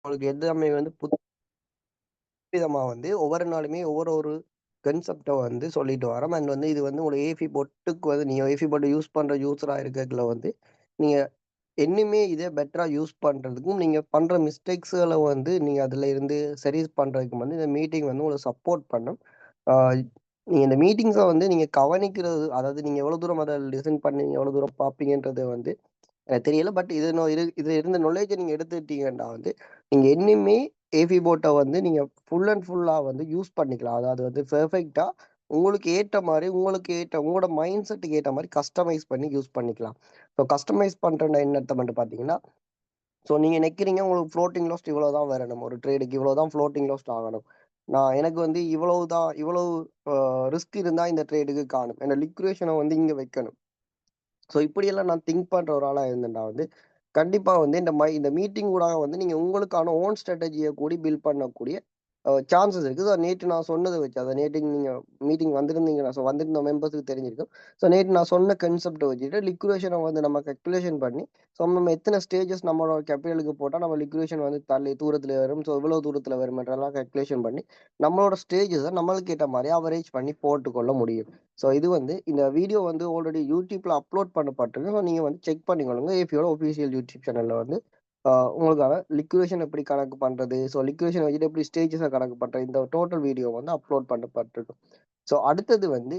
உங்களுக்கு எல்லாமே வந்து விதமா வந்து ஒவ்வொரு நாளுமே ஒவ்வொரு கான்செப்ட்ட வந்து சொல்லிட்டு வரோம். அண்ட் வந்து இது வந்து உங்களோட ஏஃபி பொட்டுக்கு வந்து நீங்க ஏஃபி பொட்ட யூஸ் பண்ற யூசரா இருக்கக்குள்ள வந்து, நீங்க இன்னுமே இத பெட்டரா யூஸ் பண்றதுக்கும், நீங்க பண்ற மிஸ்டேக்ஸ்கள வந்து நீங்க அதுல இருந்து சரி பண்றதுக்கும் வந்து இந்த மீட்டிங் வந்து உங்களுக்கு சப்போர்ட் பண்ணும். ஆ நீங்க இந்த மீட்டிங்ஸ வந்து நீங்க கவனிக்கிறது அதாவது நீங்க எவ்வளவு தூரம் அத லிசன் பண்ணி எவ்வளவு தூரம் பார்ப்பீங்கன்றது வந்து எனக்கு தெரியல. பட் இதுல இருந்த நாலேட்ஜ நீங்க எடுத்துக்கிட்டீங்கன்னா வந்து, நீங்க இன்னுமே ஏபி போட்ட வந்து நீங்க ஃபுல் அண்ட் ஃபுல்லா வந்து யூஸ் பண்ணிக்கலாம். அதாவது வந்து பெர்ஃபெக்ட்டா உங்களுக்கு ஏற்ற மாரி, உங்களுக்கு ஏற்ற உங்களோட மைண்ட் செட்டுக்கு ஏத்த மாரி கஸ்டமைஸ் பண்ணி யூஸ் பண்ணிக்கலாம். ஸோ கஸ்டமைஸ் பண்றேன்னா என்ன அர்த்தம் மட்டும் பார்த்தீங்கன்னா, ஸோ நீங்க நிக்கிறீங்க உங்களுக்கு ஃப்ளோட்டிங் லாஸ்ட் இவ்வளோ தான் வரணும். ஒரு ட்ரேடுக்கு இவ்வளோ தான் ஃப்ளோட்டிங் லாஸ்ட் ஆகணும். எனக்கு வந்து இவ்வளவு ரிஸ்க் இருந்தா இந்த ட்ரேடுக்கு காணும். என்னோட லிக்விடேஷன வந்து இங்க வைக்கணும். ஸோ இப்படியெல்லாம் நான் திங்க் பண்ற ஒரு ஆளா இருந்தேன்டா வந்து, கண்டிப்பா வந்து இந்த மீட்டிங் ஊடாக வந்து நீங்க உங்களுக்கான ஓன் ஸ்ட்ராட்டஜிய கூடி பில்ட் பண்ணக்கூடிய சான்சஸ் இருக்கு. ஸோ நேற்று நான் சொன்னத வச்சு, அத நேற்று நீங்க மீட்டிங் வந்திருந்தீங்கன்னா, ஸோ வந்திருந்த மெம்பர்ஸ்க்கு தெரிஞ்சிருக்கும். ஸோ நேற்று நான் சொன்ன கான்செப்ட்ட வச்சுட்டு லிக்விடேஷன வந்து நம்ம கால்குலேஷன் பண்ணி, ஸோ நம்ம எத்தன ஸ்டேஜஸ் நம்மளோட கேபிட்டலுக்கு போட்டா நம்ம லிக்விடேஷன் வந்து தூரத்தில வரும். ஸோ இவ்வளோ தூரத்தில வரும்ன்றதெல்லாம் கால்குலேஷன் பண்ணி, நம்மளோட ஸ்டேஜஸ நம்மளுக்கு ஏத்த மாரி அவரேஜ் பண்ணி போட்டுக்கொள்ள முடியும். ஸோ இது வந்து இந்த வீடியோ வந்து ஆல்ரெடி YouTubeல அப்லோட் பண்ணப்பட்டிருக்கு. ஸோ நீங்க வந்து செக் பண்ணிக்கோங்க. ஏபியோட ஒஃபிஷியல் யூடியூப் சேனல்ல வந்து உங்களுக்கான லிக்விடேஷன் எப்படி கணக்கு பண்றது? ஸோ லிக்விடேஷன் வச்சுட்டு எப்படி ஸ்டேஜஸ கணக்கு பண்றது? இந்த டோட்டல் வீடியோ வந்து அப்லோட் பண்ணப்பட்டிருக்கு. ஸோ அடுத்தது வந்து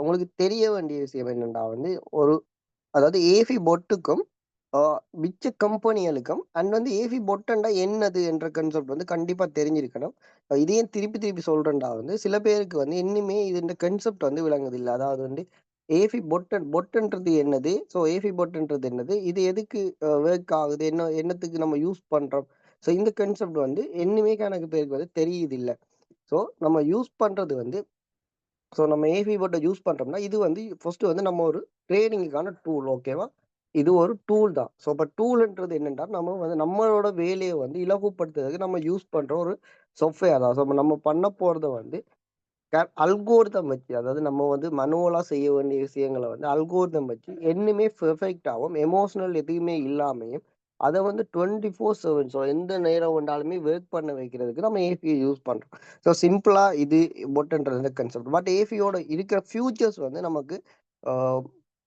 உங்களுக்கு தெரிய வேண்டிய விஷயம் என்னன்னா வந்து, ஒரு அதாவது ஏஃபி பொட்டுக்கும், ஆ மிச்ச கம்பெனிகளுக்கும் அண்ட் வந்து ஏஃபி பொட்டன்டா என்னது என்ற கான்செப்ட் வந்து கண்டிப்பா தெரிஞ்சிருக்கணும். இது ஏன் திருப்பி திருப்பி சொல்றேன்டா வந்து, சில பேருக்கு வந்து இன்னுமே இந்த கான்செப்ட் வந்து விளங்குதில்ல. அதாவது வந்து ஏஃபி பொட்டுன்றது என்னது? ஸோ ஏஃபி பொட்டுன்றது என்னது? இது எதுக்கு ஒர்க் ஆகுது? என்னத்துக்கு நம்ம யூஸ் பண்றோம்? ஸோ இந்த கான்செப்ட் வந்து இன்னுமே கணக்கு பேருக்கு வந்து தெரியுதில்ல. ஸோ நம்ம யூஸ் பண்றது வந்து நம்ம ஏவி போர்ட்ட யூஸ் பண்றோம்னா, இது வந்து ஃபர்ஸ்ட்டு வந்து நம்ம ஒரு ட்ரேடிங்குக்கான டூல் ஓகேவா? இது ஒரு டூல் தான். ஸோ அப்ப டூல்ன்றது என்னன்னா, நம்ம வந்து நம்மளோட வேலைய வந்து இலகுப்படுத்துறதுக்கு நம்ம யூஸ் பண்ற ஒரு சாஃப்ட்வேர் தான். ஸோ நம்ம பண்ண போறது வந்து அல்கோரிதம் வச்சு, அதாவது நம்ம வந்து மனுவலா செய்ய வேண்டிய விஷயங்கள வந்து அல்கோரிதம் வச்சு இன்னுமே பெர்ஃபெக்ட்டாவும், எமோஷனல் எதுவுமே இல்லாமயும், அத வந்து 24/7 ஸோ எந்த நேரம் வேண்டாலுமே வொர்க் பண்ண வைக்கிறதுக்கு நம்ம ஏபிஐ யூஸ் பண்றோம். ஸோ சிம்பிளா இது பொட்டுன்றது கான்செப்ட். பட் ஏபிஐயோட இருக்கிற ஃபியூச்சர்ஸ் வந்து நமக்கு அ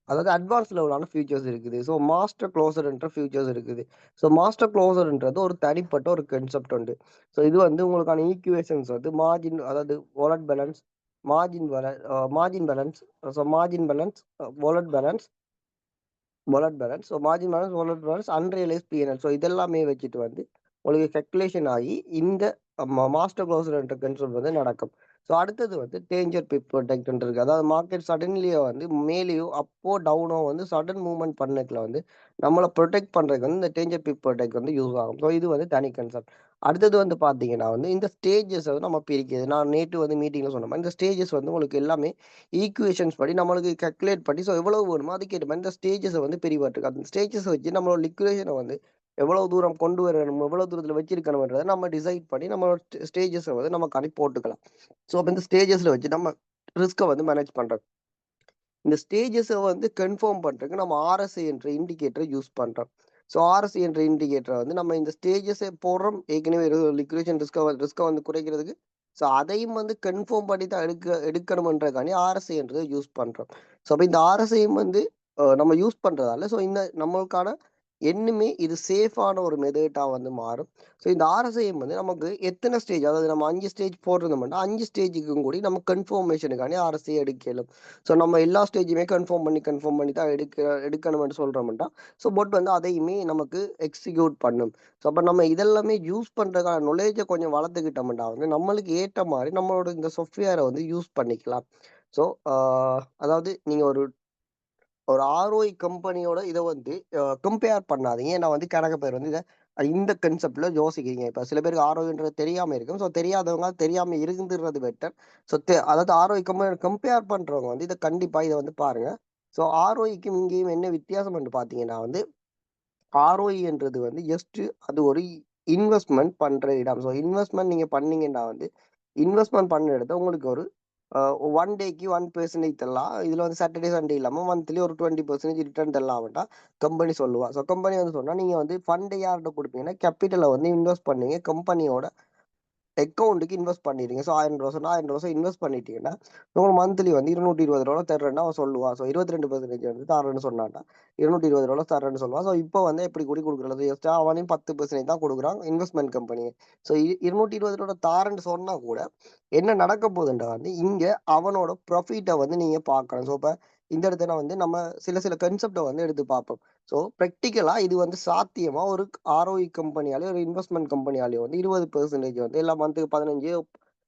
அதாவது அட்வான்ஸ் லெவலான ஃபியூச்சர்ஸ் இருக்குது. ஸோ மாஸ்டர் குளோசர்ன்ற ஃபியூச்சர்ஸ் இருக்குது. ஸோ மாஸ்டர் குளோசர்ன்றது ஒரு தனிப்பட்ட ஒரு கான்செப்ட் உண்டு. ஸோ இது வந்து உங்களுக்கான ஈக்குவேஷன்ஸ் வந்து மார்ஜின் அதாவது wallet balance, margin balance, so margin balance, wallet balance, margin balance, wallet balance, unrealised PNL. So இதெல்லாமே வச்சுட்டு வந்து உங்களுக்கு கால்குலேஷன் ஆகி இந்த மாஸ்டர் க்ளோசர் கான்செப்ட் வந்து நடக்கும். ஸோ அடுத்தது வந்து டேஞ்சர் பிப் ப்ரொடெக்ட்ன்னு இருக்கு. அதாவது மார்க்கெட் சடன்லியோ வந்து மேலேயோ, அப்போ, டவுனோ வந்து சடன் மூவ்மெண்ட் பண்ணக்குள்ள வந்து நம்மள புரொடெக்ட் பண்றதுக்கு வந்து இந்த டேஞ்சர் பிப் ப்ரொடெக்ட் வந்து யூஸ் ஆகும். ஸோ இது வந்து தனி கான்செப்ட். அடுத்தது வந்து பார்த்தீங்கன்னா வந்து இந்த ஸ்டேஜஸ் வந்து நம்ம பிரிக்கிறது. நான் நேற்று வந்து மீட்டிங்ல சொன்ன மாரி இந்த ஸ்டேஜஸ் வந்து உங்களுக்கு எல்லாமே ஈக்குவேஷன்ஸ் படி நம்மளுக்கு கால்குலேட் பண்ணி ஸோ எவ்வளவு வேணுமோ அதுக்கேற்ற மாரி இந்த ஸ்டேஜஸ வந்து பிரிவாட்டுருக்கு. அந்த ஸ்டேஜஸ வச்சு நம்மளோட லிக்விடேஷன வந்து எவ்வளவு தூரம் கொண்டு வரணும், எவ்வளவு தூரத்தில வச்சிருக்கணும்ன்றத நம்ம டிசைட் பண்ணி நம்மளோட ஸ்டேஜஸ வந்து நம்ம கணக்கு போட்டுக்கலாம். ஸோ அப்ப இந்த ஸ்டேஜஸ்ல வச்சு நம்ம ரிஸ்க்க வந்து மேனேஜ் பண்றோம். இந்த ஸ்டேஜஸ வந்து கன்ஃபார்ம் பண்றதுக்கு நம்ம ஆர்எஸ்ஐ என்ற இண்டிகேட்டர யூஸ் பண்றோம். ஸோ ஆர்எஸ்ஐ என்ற இண்டிகேட்டர வந்து நம்ம இந்த ஸ்டேஜஸ போடுறோம். ஏற்கனவே லிக்விடேஷன் ரிஸ்க்க வந்து குறைக்கிறதுக்கு. ஸோ அதையும் வந்து கன்ஃபார்ம் பண்ணி தான் எடுக்கணும்ன்றதுக்காண்டி ஆர்எஸ்ஐ என்றத யூஸ் பண்றோம். ஸோ அப்ப இந்த ஆர்எஸ்ஐயும் வந்து நம்ம யூஸ் பண்றதால, ஸோ இந்த நம்மளுக்கான இன்னுமே இது சேஃபான ஒரு மெத்தேடா வந்து மாறும். ஸோ இந்த ஆர்எஸ்ஐஎம் வந்து நமக்கு எத்தன ஸ்டேஜ் அதாவது நம்ம 5 ஸ்டேஜ் போட்டிருந்தோம்னா, 5 ஸ்டேஜுக்கும் கூடி நம்ம கன்ஃபர்மேஷனுக்காண்டி ஆர்எஸ்ஐ எடுக்க இயலும். ஸோ நம்ம எல்லா ஸ்டேஜுமே கன்ஃபார்ம் பண்ணி தான் எடுக்கணும்னு சொல்றோம்டா, ஸோ பொட் வந்து அதையுமே நமக்கு எக்ஸிக்யூட் பண்ணும். ஸோ அப்ப நம்ம இதெல்லாமே யூஸ் பண்றதுக்கான நாலேட்ஜ கொஞ்சம் வளர்த்துக்கிட்டோம்டா வந்து நம்மளுக்கு ஏற்ற மாரி நம்மளோட இந்த சாஃப்ட்வேர வந்து யூஸ் பண்ணிக்கலாம். ஸோ அதாவது நீங்க ஒரு ஒரு ஆர்ஓஐ கம்பெனியோட இத வந்து கம்பேர் பண்ணாதீங்க. ஏன்னா வந்து கணக்கு பேர் வந்து இந்த கான்செப்ட்ல யோசிக்கிறீங்க. இப்ப சில பேருக்கு ஆர்ஓஐன்றது தெரியாம இருக்கும். ஸோ தெரியாதவங்க தெரியாம இருந்துறது பெட்டர். ஸோ அதாவது ஆர்ஓஐ கம்பேர் பண்றவங்க வந்து இத வந்து பாருங்க. ஸோ ஆர்ஓஐக்கும் இங்கேயும் என்ன வித்தியாசம் என்று பார்த்தீங்கன்னா வந்து, ஆர்ஓஇ என்றது வந்து ஜஸ்ட் அது ஒரு இன்வெஸ்ட்மென்ட் பண்ற இடம். ஸோ இன்வெஸ்ட்மென்ட் நீங்க பண்ணீங்கன்னா வந்து, இன்வெஸ்ட்மென்ட் பண்ண இடத்த உங்களுக்கு ஒரு 1 டேக்கு 1% தரலாம். இதுல வந்து சாட்டர்டே, சண்டே இல்லாம மந்த்லி ஒரு 20% ரிட்டர்ன் தரலாம்டா கம்பெனி சொல்லுவா. ஸோ கம்பெனி வந்து சொன்னா, நீங்க வந்து ஃபண்ட் யார்ட்ட குடுப்பீங்கன்னா, கேப்பிட்டல வந்து இன்வெஸ்ட் பண்ணுவீங்க. கம்பெனியோட அக்கவுண்ட்டுக்கு இன்வெஸ்ட் பண்ணிடுங்க. ஸோ ரூ. 1000 சொன்னா ரூ. 1000 இன்வெஸ்ட் பண்ணிட்டீங்கன்னா, உங்களுக்கு மந்த்லி வந்து ரூ. 220 தர்றேன்னு அவன் சொல்லுவான். ஸோ 22% வந்து தர்றேன்னு சொன்னான்டா. ரூ. 220 தர்றேன்னு சொல்லுவான். ஸோ இப்போ வந்து எப்படி கூடி குடுக்குறது? எக்ஸ்ட்ரா அவனையும் 10% தான் குடுக்குறான் இன்வெஸ்ட்மென்ட் கம்பெனி. ஸோ ரூ. 220 தாரேன்னு சொன்னா கூட, என்ன நடக்க போகுதுன்றா வந்து, இங்க அவனோட ப்ராஃபிட்ட வந்து நீங்க பார்க்கணும். ஸோ இப்ப இந்த இடத்துல வந்து நம்ம சில சில கான்செப்ட்ட வந்து எடுத்து பார்ப்போம். ஸோ பிராக்டிகலா இது வந்து சாத்தியமா ஒரு ஆர்ஓஇ கம்பெனியாலயோ, ஒரு இன்வெஸ்ட்மென்ட் கம்பெனியாலயோ வந்து 20% வந்து எல்லா மந்த்துக்கு 15,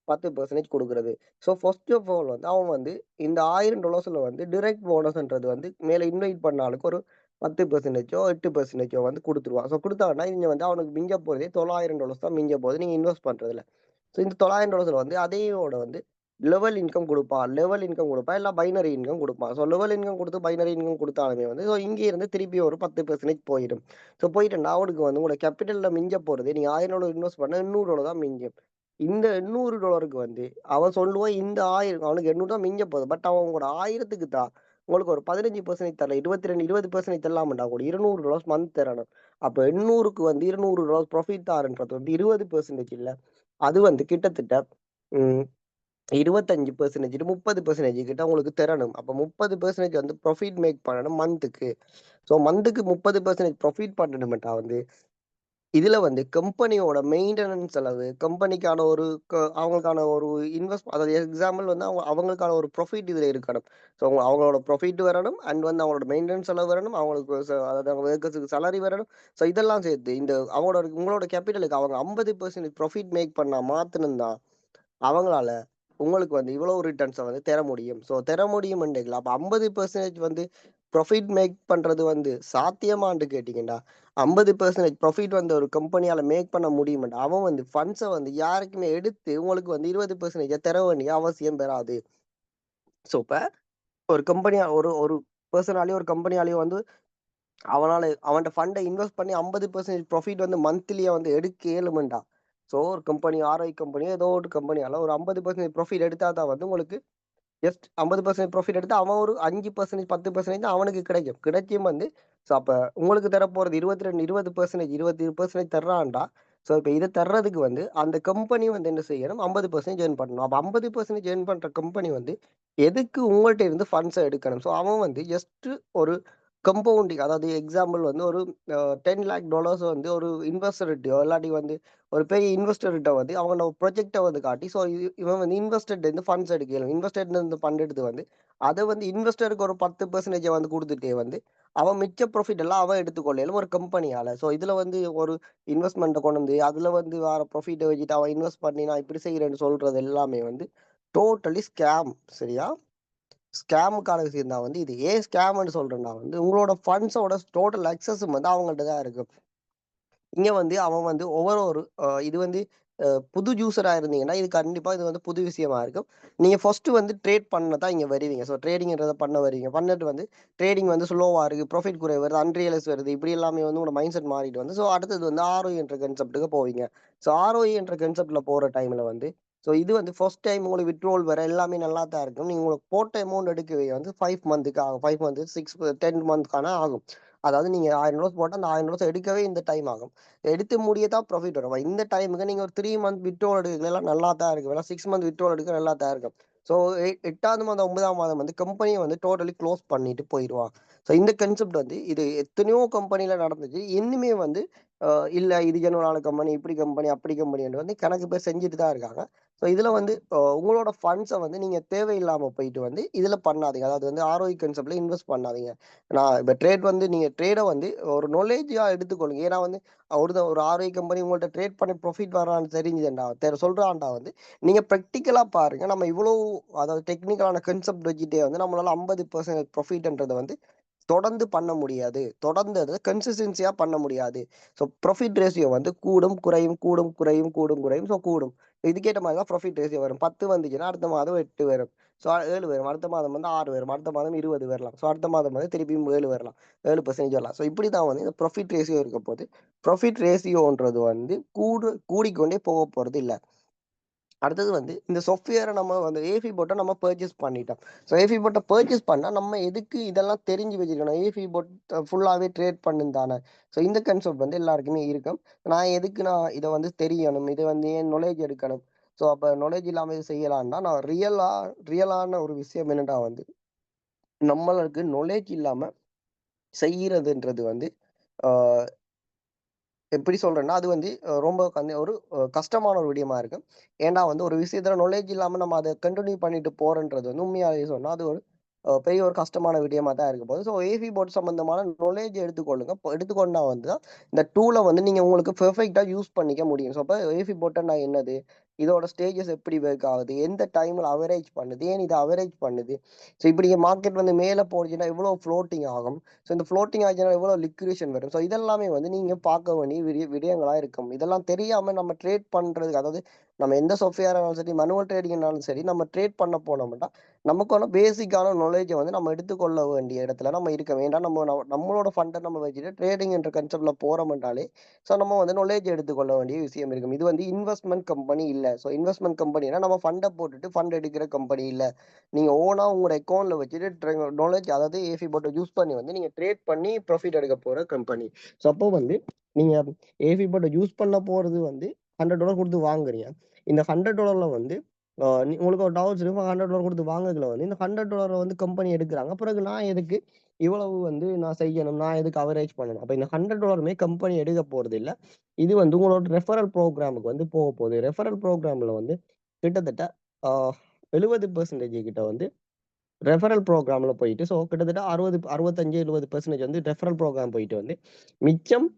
10% குடுக்குறது. ஸோ ஃபர்ஸ்ட் ஆஃப் ஆல் வந்து அவன் வந்து இந்த $1000 வந்து டைரக்ட் போனஸ்ன்றது வந்து மேல இன்வைட் பண்ண ஆளுக்கு ஒரு 10% 8% வந்து குடுத்துருவான். ஸோ குடுத்தான்னா இங்க வந்து அவனுக்கு மிஞ்ச போறதே $900 தான் மிஞ்ச போகுது நீங்க இன்வெஸ்ட் பண்றதுல. ஸோ இந்த $900 வந்து அதையோட வந்து லெவல் இன்கம் குடுப்பான். லெவல் இன்கம் குடுப்பான். இல்ல பைனரி இன்கம் குடுப்பான். ஸோ லெவல் இன்கம் குடுத்து பைனரி இன்கம் குடுத்தாலுமே வந்து ஸோ இங்க இருந்து திருப்பி ஒரு 10% போயிடும். ஸோ போயிட்டுன்னா அவனுக்கு வந்து உங்களோட கேப்பிட்டல்ல மிஞ்ச போறது நீங்க $1000 இன்வெஸ்ட் பண்ணா $800 தான் மிஞ்சும். இந்த $800க்கு வந்து அவன் சொல்லுவான் இந்த 1000 அவனுக்கு 800 தான் மிஞ்ச போகுது. பட் அவன் உங்களோட 1000க்கு தான் உங்களுக்கு ஒரு 15% தரல. 22, 20% தரலாம்டா கூட $200 மந்த் தரணும். அப்ப 800க்கு வந்து $200 ப்ராஃபிட் தாரன்றது வந்து 20% இல்ல. அது வந்து கிட்டத்தட்ட ம் 25% 30% கிட்ட உங்களுக்கு தரணும். அப்ப 30% வந்து ப்ராஃபிட் மேக் பண்ணணும் மந்த்துக்கு. ஸோ மந்த்துக்கு 30% ப்ராஃபிட் பண்ணணும்ட்டா வந்து இதுல வந்து கம்பெனியோட மெயின்டனன்ஸ் செலவு, கம்பெனிக்கான ஒரு அவங்களுக்கான ஒரு அதாவது எக்ஸாம்பிள் வந்து அவங்களுக்கான ஒரு ப்ராஃபிட் இதுல இருக்கணும். ஸோ அவங்களோட ப்ராஃபிட் வரணும். அண்ட் வந்து அவங்களோட மெயின்டனன்ஸ் செலவு வரணும். அவங்களுக்கு அதாவது அவங்க ஒர்க்கர்ஸ்க்கு சேலரி வரணும். ஸோ இதெல்லாம் சேர்த்து இந்த உங்களோட கேப்பிட்டலுக்கு அவங்க 50% ப்ராஃபிட் மேக் பண்ணா மாத்தணும் தான் அவங்களால உங்களுக்கு வந்து இவ்வளவு ரிட்டர்ன்ஸ வந்து தர முடியும். ஸோ தர முடியும்ன்றீங்களா? அப்ப 50% வந்து ப்ராஃபிட் மேக் பண்றது வந்து சாத்தியமான்னு கேட்டீங்கன்னா, 50% ப்ராஃபிட் வந்து ஒரு கம்பெனியால மேக் பண்ண முடியுமான்னா, அவன் வந்து ஃபண்ட்ஸ வந்து யாருக்குமே எடுத்து உங்களுக்கு வந்து 20% தர வேண்டிய அவசியம் பெறாது. ஸோ இப்ப ஒரு கம்பெனியா ஒரு ஒரு பெர்சனாலயோ, ஒரு கம்பெனியாலயோ வந்து அவன்ட்ட ஃபண்ட இன்வெஸ்ட் பண்ணி 50% ப்ராஃபிட் வந்து மந்த்லியா வந்து எடுக்க இயலுமெண்டா. ஸோ ஒரு கம்பெனி ஆர்ஐ கம்பெனியோ ஏதோ ஒரு கம்பெனியால ஒரு 50% ப்ராஃபிட் எடுத்தா தான் வந்து உங்களுக்கு ஜஸ்ட் 50% ப்ராஃபிட் எடுத்தா அவன் ஒரு 5% 10% தான் அவனுக்கு கிடைக்கும். கிடைக்கும் வந்து ஸோ அப்ப உங்களுக்கு தரப்போறது 22 20% 20% தர்றான்டா. ஸோ இப்ப இத தர்றதுக்கு வந்து அந்த கம்பெனி வந்து என்ன செய்யணும்? 50% ஏர்ன் பண்ணணும். அப்ப 50% ஏர்ன் பண்ற கம்பெனி வந்து எதுக்கு உங்கள்ட்ட இருந்து ஃபண்ட்ஸ எடுக்கணும்? ஸோ அவன் வந்து ஜஸ்ட் ஒரு கம்பவுண்டிங் அதாவது எக்ஸாம்பிள் வந்து ஒரு $10,00,000 வந்து ஒரு இன்வெஸ்டர்ட்டயோ இல்லாட்டி வந்து ஒரு பெரிய இன்வெஸ்டர்ட்ட வந்து அவனோட ப்ராஜெக்ட்ட வந்து காட்டி, ஸோ இவன் வந்து இன்வெஸ்டர்ட்ட இருந்து ஃபண்ட்ஸ் எடுக்க இயலும். இன்வெஸ்டர்ட்ட இருந்து ஃபண்ட் எடுத்து வந்து, அத வந்து இன்வெஸ்டருக்கு ஒரு 10% வந்து குடுத்துட்டே வந்து, அவன் மிச்ச ப்ராஃபிட் எல்லாம் அவன் எடுத்துக்கொள்ள இயலும் ஒரு கம்பெனியால. ஸோ இதுல வந்து ஒரு இன்வெஸ்ட்மென்ட்ட கொண்டு வந்து, அதுல வந்து வர ப்ராஃபிட்ட வச்சுட்டு அவன் இன்வெஸ்ட் பண்ணி நான் இப்படி செய்றேன்னு சொல்றது எல்லாமே வந்து டோட்டலி ஸ்கேம். சரியா? ஸ்கேமுக்கான விஷயம் தான் வந்து இது. ஏன் ஸ்கேம்ன்னு சொல்றேன்னா வந்து, உங்களோட ஃபண்ட்ஸோட டோட்டல் அக்சஸும் வந்து அவங்கள்ட்ட தான் இருக்கு. இங்க வந்து அவன் வந்து ஒவ்வொரு ஒரு இது வந்து புது யூசரா இருந்தீங்கன்னா, இது கண்டிப்பா இது வந்து புது விஷயமா இருக்கும். நீங்க ஃபர்ஸ்ட்டு வந்து ட்ரேட் பண்ண தான் இங்க வருவீங்க. ஸோ ட்ரேடிங்ன்றத பண்ண வருவீங்க. பண்ணிட்டு வந்து ட்ரேடிங் வந்து ஸ்லோவா இருக்கு, ப்ராஃபிட் குறைவு வருது, அன்ரியலைஸ் வருது. இப்படி எல்லாமே வந்து உங்களோட மைண்ட் செட் மாறிட்டு வந்து, ஸோ அடுத்தது வந்து ஆர்ஓஇ என்ற கான்செப்ட்க்கு போவீங்க. ஸோ ஆர்ஓஇ என்ற கான்செப்ட்ல போற டைம்ல வந்து, ஸோ இது வந்து ஃபர்ஸ்ட் டைம் உங்களுக்கு வித்ட்ராவல் வர எல்லாமே நல்லா தான் இருக்கும். நீங்க உங்களுக்கு போட்ட அமௌண்ட் எடுக்கவே வந்து 5 மந்த்துக்கு ஆகும். 5 மந்த், 6 10 மந்த்க்கான ஆகும். அதாவது நீங்க $1000 போட்டா அந்த $1000 எடுக்கவே இந்த டைம் ஆகும். எடுத்து முடிய தான் ப்ராஃபிட் வரும். இந்த டைமுக்கு நீங்க ஒரு 3 மந்த் வித்ட்ராவல் எடுக்கலாம் நல்லா தான் இருக்கும். இல்ல 6 மந்த் வித்ட்ராவல் எடுக்க நல்லா தான் இருக்கும். ஸோ 8வது மாதம் 9ஆம் மாதம் வந்து கம்பெனிய வந்து டோட்டலி க்ளோஸ் பண்ணிட்டு போயிருவான். ஸோ இந்த கான்செப்ட் வந்து இது எத்தனையோ கம்பெனில நடந்துச்சு. இன்னுமே வந்து அ இல்ல இது ஜெனுவனான கம்பெனி, இப்படி கம்பெனி, அப்படி கம்பெனின்னு வந்து கணக்கு பேர் செஞ்சுட்டு தான் இருக்காங்க. ஸோ இதுல வந்து உங்களோட ஃபண்ட்ஸ வந்து நீங்க தேவையில்லாம போயிட்டு வந்து இதுல பண்ணாதீங்க. அதாவது வந்து ஆர்ஓஇ கான்செப்ட்ல இன்வெஸ்ட் பண்ணாதீங்க. நான் இப்ப ட்ரேட வந்து ஒரு நாலேட்ஜா எடுத்துக்கொள்ளுங்க. ஏன்னா வந்து ஒரு ஆர்ஐ கம்பெனி உங்கள்ட்ட ட்ரேட் பண்ணி ப்ராஃபிட் வரான்னு தெரிஞ்சுதுண்டா சொல்றான்டா வந்து, நீங்க பிராக்டிகலா பாருங்க. நம்ம இவ்வளோ அதாவது டெக்னிக்கலான கான்செப்ட் வச்சுட்டே வந்து நம்மளால 50% ப்ராஃபிட்ன்றத வந்து தொடர்ந்து பண்ண முடியாது. தொடர்ந்து அத கன்சிஸ்டன்ஸியா பண்ண முடியாது. ஸோ ப்ராஃபிட் ரேஷியோ வந்து கூடும், குறையும், கூடும், குறையும், கூடும், குறையும். ஸோ கூடும். இதுக்கேத்த மாரி தான் ப்ராஃபிட் ரேஷியோ வரும். 10 வந்துச்சுன்னா, அடுத்த மாதம் 8 வரும். ஸோ 7 வரும். அடுத்த மாதம் வந்து 6 வரும். அடுத்த மாதம் 20 வரலாம். ஸோ அடுத்த மாதம் வந்து திருப்பியும் 7 வரலாம். 7% வரலாம். ஸோ இப்படி தான் வந்து இந்த ப்ராஃபிட் ரேஷியோ இருக்கப்போது. ப்ராஃபிட் ரேஷியோன்றது வந்து கூடிக்கொண்டே போக போறது இல்ல. அடுத்தது வந்து இந்த சாஃப்ட்வேரை நம்ம வந்து ஏஃபி போட்டை நம்ம பர்ச்சேஸ் பண்ணிட்டோம். ஸோ ஏஃபி போட்டை பர்ச்சேஸ் பண்ணால் நம்ம எதுக்கு இதெல்லாம் தெரிஞ்சு வச்சுருக்கணும்? ஏஃபி போட் ஃபுல்லாகவே ட்ரேட் பண்ணும் தானே. ஸோ இந்த கன்செப்ட் வந்து எல்லாருக்குமே இருக்கும். நான் இதை வந்து தெரியணும், இதை வந்து ஏன் நாலேஜ் எடுக்கணும். ஸோ அப்போ நாலேஜ் இல்லாமல் இது செய்யலான்னா நான் ரியலான ஒரு விஷயம் என்னடா வந்து நம்மளுக்கு நாலேஜ் இல்லாமல் செய்கிறதுன்றது வந்து எப்படி சொல்றேன்னா, அது வந்து ரொம்ப ஒரு கஷ்டமான ஒரு விடயமா இருக்கு. ஏன்டா வந்து ஒரு விஷயத்துல நாலேட்ஜ் இல்லாம நம்ம அத கன்டின்யூ பண்ணிட்டு போறோன்றது வந்து உண்மையாவே சொன்னா, அது ஒரு பெரிய ஒரு கஷ்டமான விடயமா தான் இருக்க போகுது. ஸோ ஏவி போர்ட் சம்மந்தமான நாலேட்ஜ் எடுத்துக்கொள்ளுங்க. எடுத்துக்கொண்டா வந்து தான் இந்த டூல வந்து நீங்க உங்களுக்கு பெர்ஃபெக்ட்டா யூஸ் பண்ணிக்க முடியும். ஸோ அப்ப ஏவி போர்ட்னா என்னது? இதோட ஸ்டேஜஸ் எப்படி ஒர்க் ஆகுது? எந்த டைம்ல அவரேஜ் பண்ணுது? ஏன் இது அவரேஜ் பண்ணுது? ஸோ இப்படி மார்க்கெட் வந்து மேல போச்சுன்னா எவ்வளோ ஃப்ளோட்டிங் ஆகும்? ஸோ இந்த ஃப்ளோட்டிங் ஆச்சுன்னா எவ்வளோ லிக்விடேஷன் வரும்? ஸோ இதெல்லாமே வந்து நீங்க பார்க்க வேண்டிய விடயங்களா இருக்கும். இதெல்லாம் தெரியாம நம்ம ட்ரேட் பண்றதுக்கு அதாவது நம்ம எந்த சாஃப்ட்வேரா இருந்தாலும் சரி, மேனுவல் ட்ரேடிங்னாலும் சரி, நம்ம ட்ரேட் பண்ண போனோம்னா, நமக்கான பேசிக்கான நாலேட்ஜ வந்து நம்ம எடுத்துக்கொள்ள வேண்டிய இடத்துல நம்ம இருக்க வேண்டாம். நம்மளோட ஃபண்ட நம்ம வச்சுட்டு ட்ரேடிங் என்ற கான்செப்ட்ல போறோம்ன்றாலே, ஸோ நம்ம வந்து நாலேட்ஜ் எடுத்துக்கொள்ள வேண்டிய விஷயம் இருக்கும். இது வந்து இன்வெஸ்ட்மென்ட் கம்பெனி இல்ல. ஸோ இன்வெஸ்ட்மென்ட் கம்பெனினா நம்ம ஃபண்ட போட்டுட்டு ஃபண்ட் எடுக்கிற கம்பெனி இல்ல. நீங்க ஓனா உங்களோட அக்கவுண்ட்ல வச்சுட்டு நாலேட்ஜ் அதாவது ஏஃபி போட்ட யூஸ் பண்ணி வந்து நீங்க ட்ரேட் பண்ணி ப்ராஃபிட் எடுக்க போற கம்பெனி. ஸோ அப்போ வந்து நீங்க ஏஃபி போட்ட யூஸ் பண்ண போறது வந்து $100 குடுத்து வாங்குறீங்க. இந்த $100ல வந்து உங்களுக்கு ஒரு டவுட்ஸ் இருக்கும். $100 குடுத்து வாங்குறதுல வந்து இந்த $100 வந்து கம்பெனி எடுக்குறாங்க. பிறகு நான் எதுக்கு இவ்வளவு வந்து நான் செய்யணும்? நான் எதுக்கு அவரேஜ் பண்ணணும்? அப்ப இந்த $100மே கம்பெனி எடுக்க போறதில்ல. இது வந்து உங்களோட ரெஃபரல் ப்ரோகிராமுக்கு வந்து போகப்போகுது. ரெஃபரல் ப்ரோகிராம்ல வந்து கிட்டத்தட்ட ஆ 70% கிட்ட வந்து ரெஃபரல் ப்ரோகிராம்ல போயிட்டு ஸோ கிட்டத்தட்ட 65, 70% வந்து ரெஃபரல் ப்ரோகிராம் போயிட்டு வந்து மிச்சம்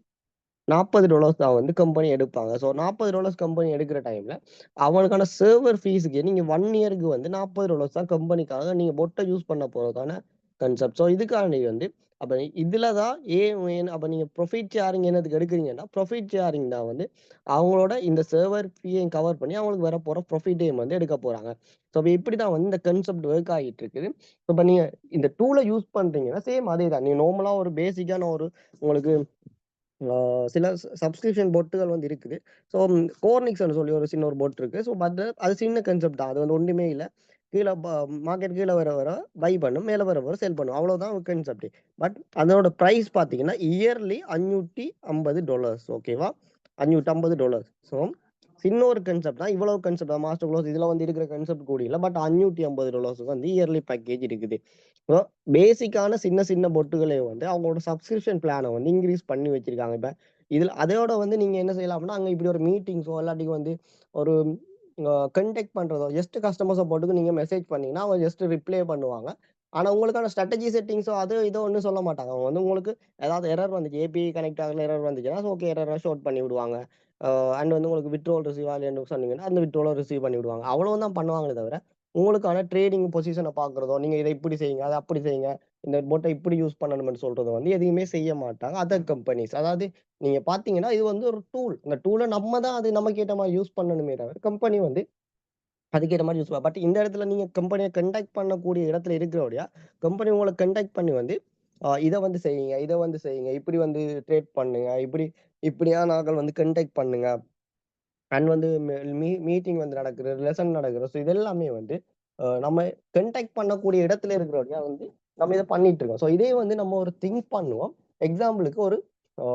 $40 தான் வந்து கம்பெனி எடுப்பாங்க. ஸோ $40 கம்பெனி எடுக்கிற டைம்ல, அவங்களுக்கான சர்வர் ஃபீஸுக்கு நீங்க 1 இயர்க்கு வந்து $40 தான் கம்பெனிக்காக நீங்க பொட்ட யூஸ் பண்ண போறதுக்கான கான்செப்ட். ஸோ இதுக்காண்டி வந்து அப்ப இதுல தான் அப்ப நீங்க ப்ராஃபிட் ஷேரிங் என்னத்துக்கு எடுக்குறீங்கன்னா, ப்ராஃபிட் ஷேரிங் தான் வந்து அவங்களோட இந்த சர்வர் ஃபீயையும் கவர் பண்ணி அவங்களுக்கு வரப்போற ப்ராஃபிட்டையும் வந்து எடுக்க போறாங்க. ஸோ அப்ப இப்படிதான் வந்து இந்த கான்செப்ட் ஒர்க் ஆகிட்டு இருக்குது. இப்ப நீங்க இந்த டூல யூஸ் பண்றீங்கன்னா, சேம் அதே தான். நீங்க நார்மலா ஒரு பேசிக்கான ஒரு உங்களுக்கு சில சப்ஸ்கிரிப்ஷன் பொட்டுகள் வந்து இருக்குது. ஸோ கோர்னிக்ஸ்ன்னு சொல்லி ஒரு சின்ன ஒரு பொட் இருக்கு. ஸோ பட் அது சின்ன கான்செப்ட் தான். அது வந்து ஒண்ணுமே இல்ல. கீழ மார்க்கெட் கீழ வர வர பை பண்ணும். மேல வர வர சேல் பண்ணும். அவ்வளோதான் கான்செப்ட். பட் அதோட பிரைஸ் பார்த்தீங்கன்னா, இயர்லி $550 ஓகேவா? $550. ஸோ சின்ன ஒரு கான்செப்ட் தான். இவ்வளவு கான்செப்ட் மாஸ்டர் க்ளோஸ் இதுல வந்து இருக்கிற கான்செப்ட் கூட இல்ல. பட் $550 வந்து இயர்லி பேக்கேஜ் இருக்குது. ஸோ பேசிக்கான சின்ன சின்ன பொட்டுகளே வந்து அவங்களோட சப்ஸ்கிரிப்ஷன் பிளான வந்து இன்கிரீஸ் பண்ணி வச்சிருக்காங்க. இப்ப இதுல அதோட வந்து நீங்க என்ன செய்யலாம் அப்படின்னா, அங்க இப்படி ஒரு மீட்டிங்ஸோ இல்லாட்டி வந்து ஒரு கன்டெக்ட் பண்றதோ ஜஸ்ட் கஸ்டமர் சப்போர்ட்டுக்கு நீங்க மெசேஜ் பண்ணீங்கன்னா, அவங்க ஜஸ்ட் ரிப்ளை பண்ணுவாங்க. ஆனா உங்களுக்கான ஸ்ட்ராட்டஜி செட்டிங்ஸோ அது இதோ ஒண்ணும் சொல்ல மாட்டாங்க. அவங்க வந்து உங்களுக்கு ஏதாவது எரர் வந்துச்சு, ஏபிஐ கனெக்ட் ஆகல எரர் வந்துச்சுன்னா, ஓகே எரர ஷோட் பண்ணி விடுவாங்க. அண்ட் வந்து உங்களுக்கு வித்ட்ராவல் ரிசீவ் ஆகலன்னு சொன்னீங்கன்னா, அந்த வித்ட்ராவல ரிசீவ் பண்ணி விடுவாங்க. அவ்வளவுதான் பண்ணுவாங்களே தவிர, உங்களுக்கான ட்ரேடிங் பொசிஷன பார்க்கிறதோ, நீங்க இத இப்படி செய்யுங்க, அத அப்படி செய்யுங்க. இந்த போட்ட இப்படி யூஸ் பண்ணணும்னு சொல்றத வந்து எதையுமே செய்ய மாட்டாங்க. Other companies. அதாவது நீங்க பார்த்தீங்கன்னா, இது வந்து ஒரு டூல். இந்த டூல நம்ம தான் அது நமக்கு ஏத்த மாரி யூஸ் பண்ணணுமே தவிர, கம்பெனி வந்து அதுக்கேத்த மாரி யூஸ் பட் இந்த இடத்துல நீங்க கம்பெனிய கான்டாக்ட் பண்ணக்கூடிய இடத்துல இருக்கிறபடியா, கம்பெனி உங்கள கான்டாக்ட் பண்ணி வந்து, இத வந்து செய்யுங்க, இத வந்து செய்யுங்க. இப்படி வந்து ட்ரேட் பண்ணுங்க. இப்படியான ஆட்கள் வந்து கான்டாக்ட் பண்ணுங்க. அண்ட் வந்து மீட்டிங் வந்து நடக்குது, லெசன் நடக்குது. ஸோ இது எல்லாமே வந்து நம்ம கான்டாக்ட் பண்ணக்கூடிய இடத்துல இருக்கிறபடியா வந்து நம்ம இத பண்ணிட்டு இருக்கோம். ஸோ இதே வந்து நம்ம ஒரு திங்க் பண்ணுவோம். எக்ஸாம்பிளுக்கு ஒரு அ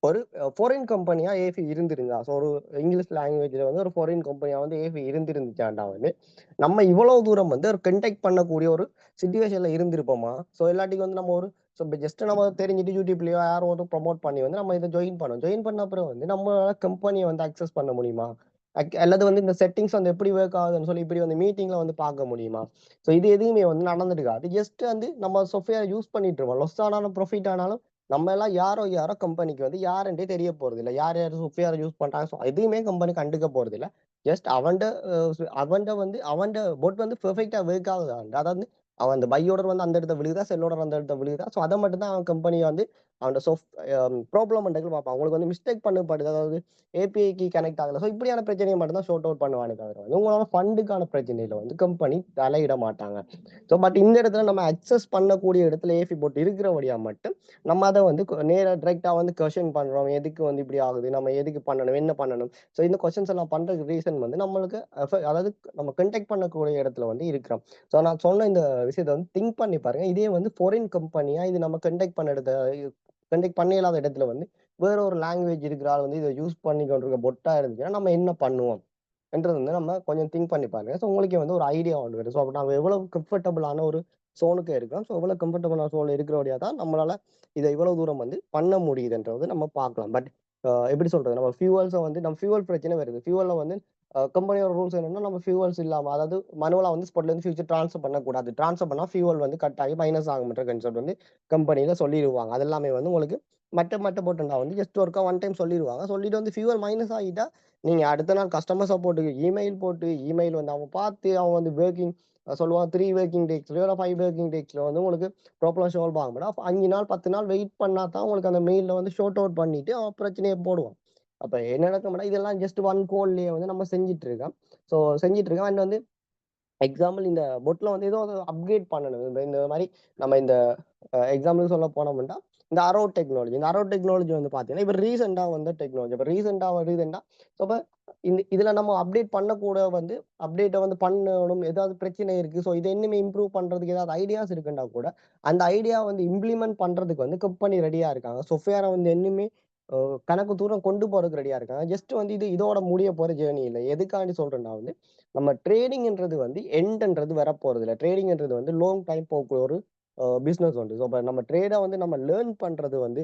ஒரு ஃபாரின் கம்பெனியா ஏஃபி இருந்திருந்தா, ஸோ ஒரு இங்கிலீஷ் லாங்குவேஜ்ல வந்து ஒரு ஃபாரின் கம்பெனியா வந்து ஏஃபி இருந்திருந்துச்சாண்டா வந்து, நம்ம இவ்வளவு தூரம் வந்து ஒரு கான்டாக்ட் பண்ணக்கூடிய ஒரு சிட்யூவேஷன்ல இருந்திருப்போமா? ஸோ இல்லாட்டிக்கு வந்து நம்ம ஒரு ஸோ இப்ப ஜஸ்ட் நம்ம தெரிஞ்சுட்டு YouTubeலயோ யாரோ ஒருத்தர் ப்ரமோட் பண்ணி வந்து நம்ம இத ஜாயின் பண்ணோம். ஜாயின் பண்ண அப்புறம் வந்து நம்மளால கம்பெனிய வந்து அக்சஸ் பண்ண முடியுமா? அல்லது வந்து இந்த செட்டிங்ஸ் வந்து எப்படி ஒர்க் ஆகுதுன்னு சொல்லி இப்படி வந்து மீட்டிங்ல வந்து பார்க்க முடியுமா? ஸோ இது எதுவுமே வந்து நடந்திருக்காது. ஜஸ்ட் வந்து நம்ம சாஃப்ட்வேர் யூஸ் பண்ணிட்டு இருப்போம். லாஸ் ஆனாலும், ப்ராஃபிட் ஆனாலும் நம்ம எல்லாம் யாரோ கம்பெனிக்கு வந்து யாருன்றே தெரிய போறதில்ல. யார் யார் சாஃப்ட்வேர் யூஸ் பண்றாங்க. ஸோ எதுவுமே கம்பெனி கண்டுக்க போறதில்ல. ஜஸ்ட் அவன்ட பொட் வந்து பெர்ஃபெக்ட்டா ஒர்க் ஆகுதா? அதாவது அவன் அந்த பை ஆர்டர் வந்து அந்த இடத்துல விழுகுதா, செல் ஆர்டர் அந்த இடத்துல விழுகுதா? ஸோ அத மட்டும் தான் அவன் கம்பெனி வந்து அவனோட ப்ராப்ளம் பண்ணுறதுக்கு பார்ப்பான். உங்களுக்கு வந்து மிஸ்டேக் பண்ணப்படுது, அதாவது ஏபிஐக்கு கனெக்ட் ஆகல. ஸோ இப்படியான பிரச்சனையை மட்டும் தான் ஷார்ட் அவுட் பண்ணுவானே தவிர வந்து உங்களால ஃபண்டுக்கான பிரச்சனையில வந்து கம்பெனி தலையிட மாட்டாங்க. ஸோ பட் இந்த இடத்துல நம்ம அக்சஸ் பண்ணக்கூடிய இடத்துல ஏஃபி போட்டு இருக்கிறபடியா மட்டும் நம்ம அதை வந்து நேராக டிரெக்டாக வந்து கொஷின் பண்ணுறோம். எதுக்கு வந்து இப்படி ஆகுது, நம்ம எதுக்கு பண்ணணும், என்ன பண்ணணும். ஸோ இந்த கொஸ்டின்ஸ் எல்லாம் பண்ணுறதுக்கு ரீசன் வந்து நம்மளுக்கு அதாவது நம்ம கண்டெக்ட் பண்ணக்கூடிய இடத்துல வந்து இருக்கிறோம். ஸோ நான் சொன்ன இந்த விஷயத்தை வந்து திங்க் பண்ணி பாருங்க. இதே வந்து ஃபாரின் கம்பெனியா இது நம்ம கண்டெக்ட் பண்ண கண்டெக்ட் பண்ண இல்லாத இடத்துல வந்து வேற ஒரு லாங்குவேஜ் இருக்கிற ஆள் வந்து இதை யூஸ் பண்ணி கொண்டிருக்க பொட்டா இருந்துச்சுன்னா நம்ம என்ன பண்ணுவோம் என்றது வந்து நம்ம கொஞ்சம் திங்க் பண்ணி பாருங்க. ஸோ உங்களுக்கே வந்து ஒரு ஐடியா ஒன்று வரும். ஸோ அப்போ நம்ம எவ்வளவு கம்ஃபர்டபுளான ஒரு சோனுக்கு இருக்கோம். ஸோ எவ்வளவு கம்ஃபர்டபுளான சோன் இருக்கிறபடியா தான் நம்மளால இதை இவ்வளவு தூரம் வந்து பண்ண முடியுதுன்றது நம்ம பார்க்கலாம். பட் எப்படி சொல்றது, நம்ம ஃபியூவல்ஸை வந்து நம்ம ஃபியூவல் பிரச்சனை வருது. ஃபியூவல்ல வந்து கம்பெனியோட ரூல்ஸ் என்னன்னா நம்ம ஃபியூவல்ஸ் இல்லாமல், அதாவது மனுவலா வந்து ஸ்பாட்ல இருந்து ஃபியூச்சர் ட்ரான்ஸ்ஃபர் பண்ணக்கூடாது. ட்ரான்ஸ்ஃபர் பண்ணால் ஃபியூவல் வந்து கட் ஆகி மைனஸ் ஆகும்ன்ற கன்செப்ட் வந்து கம்பெனியில சொல்லிடுவாங்க. அது எல்லாமே வந்து உங்களுக்கு மட்ட போட்டுண்டா வந்து ஜஸ்ட் ஒர்க்கா ஒன் டைம் சொல்லிடுவாங்க. சொல்லிட்டு வந்து ஃபியூவல் மைனஸ் ஆகிட்டா நீங்க அடுத்த நாள் கஸ்டமர் சப்போர்ட்டுக்கு இமெயில் போட்டு, இமெயில் வந்து அவன் பார்த்து அவன் வந்து ஒர்க்கிங் சொல்லுவான் 3 ஒர்க்கிங் டேஸ்லயோ இல்லை 5 ஒர்க்கிங் டேஸ்ல வந்து உங்களுக்கு ப்ராப்ளம் சால்வ் ஆகும். 5 நாள் 10 நாள் வெயிட் பண்ணா தான் உங்களுக்கு அந்த மெயிலில் வந்து ஷோர்ட் அவுட் பண்ணிட்டு அவன் பிரச்சனையை போடுவான். அப்போ என்ன நடக்கும்னா இதெல்லாம் ஜஸ்ட் ஒன் கோல்லேயே வந்து நம்ம செஞ்சுட்டு இருக்கோம். ஸோ செஞ்சுட்டு இருக்கோம். அண்ட் வந்து எக்ஸாம்பிள் இந்த பொட்டில் வந்து ஏதோ அப்கிரேட் பண்ணணும். இந்த மாதிரி நம்ம இந்த எக்ஸாம்பிள் சொல்ல போனோம்னா இந்த அரோ டெக்னாலஜி வந்து பார்த்தீங்கன்னா இப்போ ரீசெண்டாக வந்த டெக்னாலஜி. இப்போ ரீசெண்டாக வருதுன்னா ஸோ இப்போ இதில் நம்ம அப்டேட் பண்ணக்கூட வந்து அப்டேட்டை வந்து பண்ணணும். ஏதாவது பிரச்சனை இருக்குது, ஸோ இதை இன்னுமே இம்ப்ரூவ் பண்ணுறதுக்கு ஏதாவது ஐடியாஸ் இருக்குன்னா கூட அந்த ஐடியா வந்து இம்ப்ளிமெண்ட் பண்ணுறதுக்கு வந்து கம்பெனி ரெடியாக இருக்காங்க. சொஃப்ட்வேரை வந்து இன்னுமே கணக்கு தூரம் கொண்டு போறதுக்கு ரெடியாக இருக்காங்க. ஜஸ்ட் வந்து இதோட முடிய போகிற ஜேர்னி இல்லை. எதுக்காண்டி சொல்கிறேன்னா வந்து நம்ம ட்ரேடிங்ன்றது வந்து எண்ட்ன்றது வரப்போறது இல்லை. ட்ரேடிங்ன்றது வந்து லாங் டைம் போகக்கூடிய ஒரு பிஸ்னஸ் உண்டு. ஸோ இப்போ நம்ம ட்ரேடை வந்து நம்ம லேர்ன் பண்ணுறது வந்து,